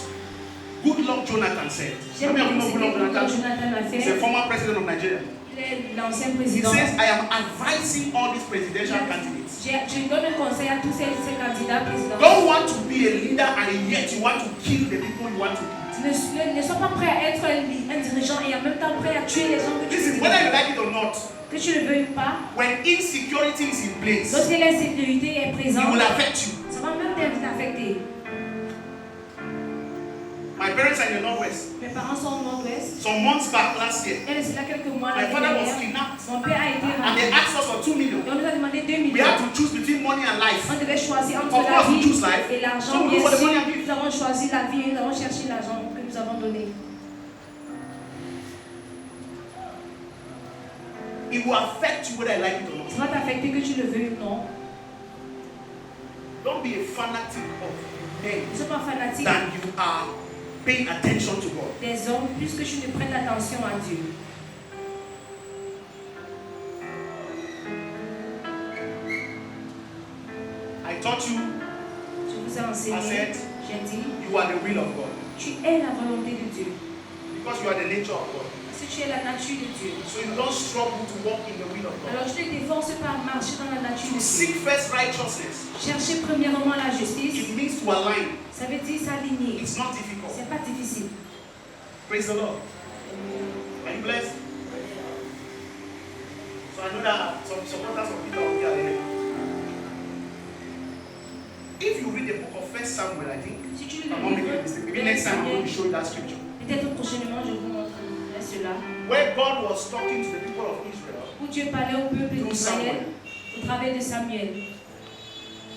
Goodluck Jonathan said. J'aime How many bien of ce you know Goodluck que Jonathan? Jonathan a He's a fait. former president of Nigeria. Il est l'ancien He président. says, I am advising all these presidential candidates. Je donne un conseil à tous ces candidats présidents. Don't want to be a leader and yet you want to kill the people you want to kill. Ne sois pas prêt à être un dirigeant et en même temps prêt à tuer les gens que tu Listen, veux. whether you like it or not, Que tu le veuilles ou pas, when insecurity is in place, lorsque l'insécurité est it présente, will affect you. ça va même t'affecter. My parents are in the Northwest. Mes parents sont au nord-ouest. Some months back last year, Et c'est là quelques mois my l'année father was dernière. kidnapped Mon père a été and they ramené. asked us for 2 million. Et on nous a demandé 2 We millions. had to choose between money and life. On devait choisir entre Of la course, we vie choose life. et l'argent. So we Bien go for the sûr, money and give. nous avons choisi la vie et nous avons cherché l'argent que nous avons donné. It will affect you whether I like it or not. Ça va t'affecter que tu le veuilles ou non. Don't be a fanatic of men Ne sois pas fanatique than you are paying attention to God. des hommes plus que tu ne prêtes attention à Dieu. I taught you, Je vous ai I enseigné, said, j'ai dit, you are the will of God. tu es la volonté de Dieu. Because you are the nature of God. Parce que tu es la nature de Dieu. So you don't struggle to walk in the will of God. Alors je te déforce pas à marcher dans la nature To de Dieu. seek first righteousness, Chercher premièrement la justice, it means to align. ça veut dire s'aligner. It's not difficult. C'est pas difficile. Praise the Lord. Are you blessed? So I know that some supporters of Peter will be there. If you read the book of 1 Samuel, I think, Si tu I'm le not making a livres, mistake. Maybe next time I'm going to show you that scripture. peut-être prochainement je vous montrerai cela. Where God was talking to the people of Israel, Où Dieu parlait au peuple Through d'Israël au travers de Samuel.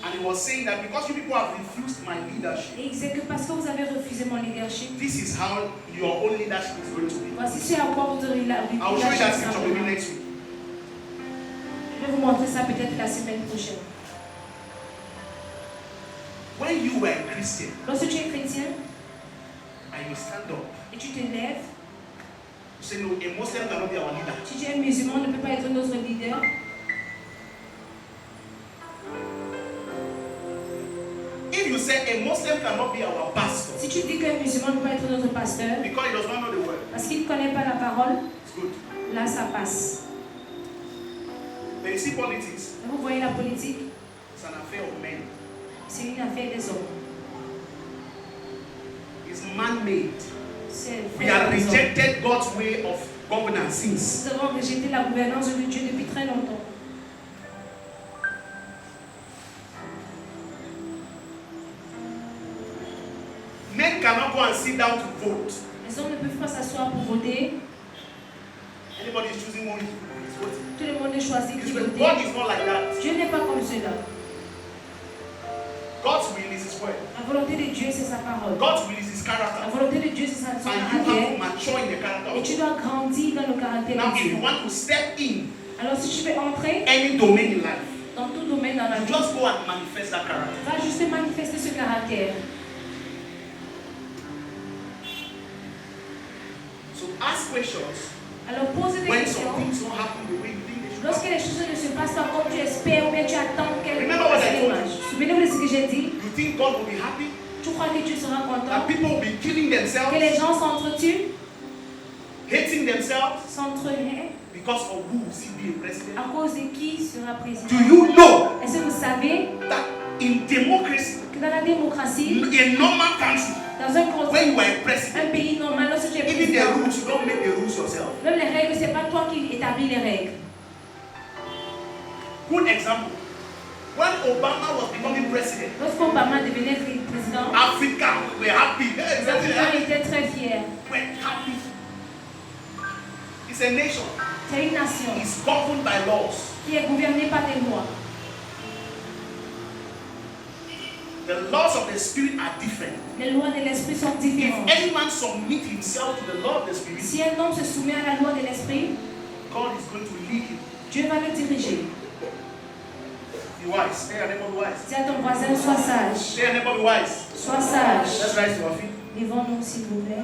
and he was saying that because you people have refused my leadership, Et il disait que parce que vous avez refusé mon leadership, this is how your own leadership is going to be. voici ce à quoi vous aurez la I'll show you that leadership scripture maybe simplement. next week. Je vais vous montrer ça peut-être la semaine prochaine. When you were a Christian Lorsque tu es chrétien and you stand up, et tu te lèves, you say, no, a Muslim cannot be our leader. si tu es musulman, ne peut pas être notre leader. If you say a Muslim cannot be our pastor Si tu dis qu'un musulman ne peut pas être notre pasteur, because he does not know the word, parce qu'il ne connaît pas la parole, it's good. là ça passe. But you see, politics, Vous voyez la politique, it's an affair of men. c'est une affaire des hommes. It's man-made. C'est We have rejected God's way of governance since. Nous avons rejeté la gouvernance de Dieu depuis très longtemps. Men cannot go and sit down to vote. Les hommes ne peuvent pas s'asseoir pour voter. Anybody is choosing one is voting. Tout le monde est choisi qui This way, voter. God is not like that. Dieu n'est pas comme cela. God's will is His word. La volonté de Dieu, c'est sa parole. God's will is His La character. volonté de Dieu, c'est son And you have to caractère. mature in the character Et of tu God. dois grandir dans le caractère Now, de if Dieu. you want to step in Alors si tu veux entrer any domain in life, dans tout domaine dans la You vie. just go and manifest that character. Va juste manifester ce caractère. So ask questions Alors pose des when questions. some things don't happen the way you think they should Lorsque happen. les choses ne se passent pas comme tu espères ou bien tu attends qu'elles Remember what I passent told l'image. Souvenez-vous de ce que j'ai dit. You think God will be happy? Tu crois que tu seras That content? people will be killing Que les themselves, gens s'entretuent, hating themselves s'entre-haient because of who will see be a president? à cause de qui sera Do président? you know Est-ce que vous savez that in democracy, que dans la démocratie, a normal country, dans un when continent, you are a president, un pays normal, lorsque tu es even the président, rules, you don't make the rules yourself. même les règles, c'est pas toi qui établis les règles. Good example. When Obama was becoming president, Lorsqu'Obama devenait président, Africa were happy. Hey, les Africains president, étaient très fiers. we're happy. It's a nation. C'est une nation It's governed by laws. qui est gouvernée par des lois. The laws of the spirit are different. Les lois de l'esprit sont If différentes. any man submit himself to the law of the spirit, Si un homme se soumet à la loi de l'esprit, God is going to lead him. Dieu va le diriger. Be wise. Say your neighbor be wise. Dis à ton voisin, sois sage. Say your neighbor be wise. Sois sage. Let's rise to our feet. Levons-nous, s'il vous plaît.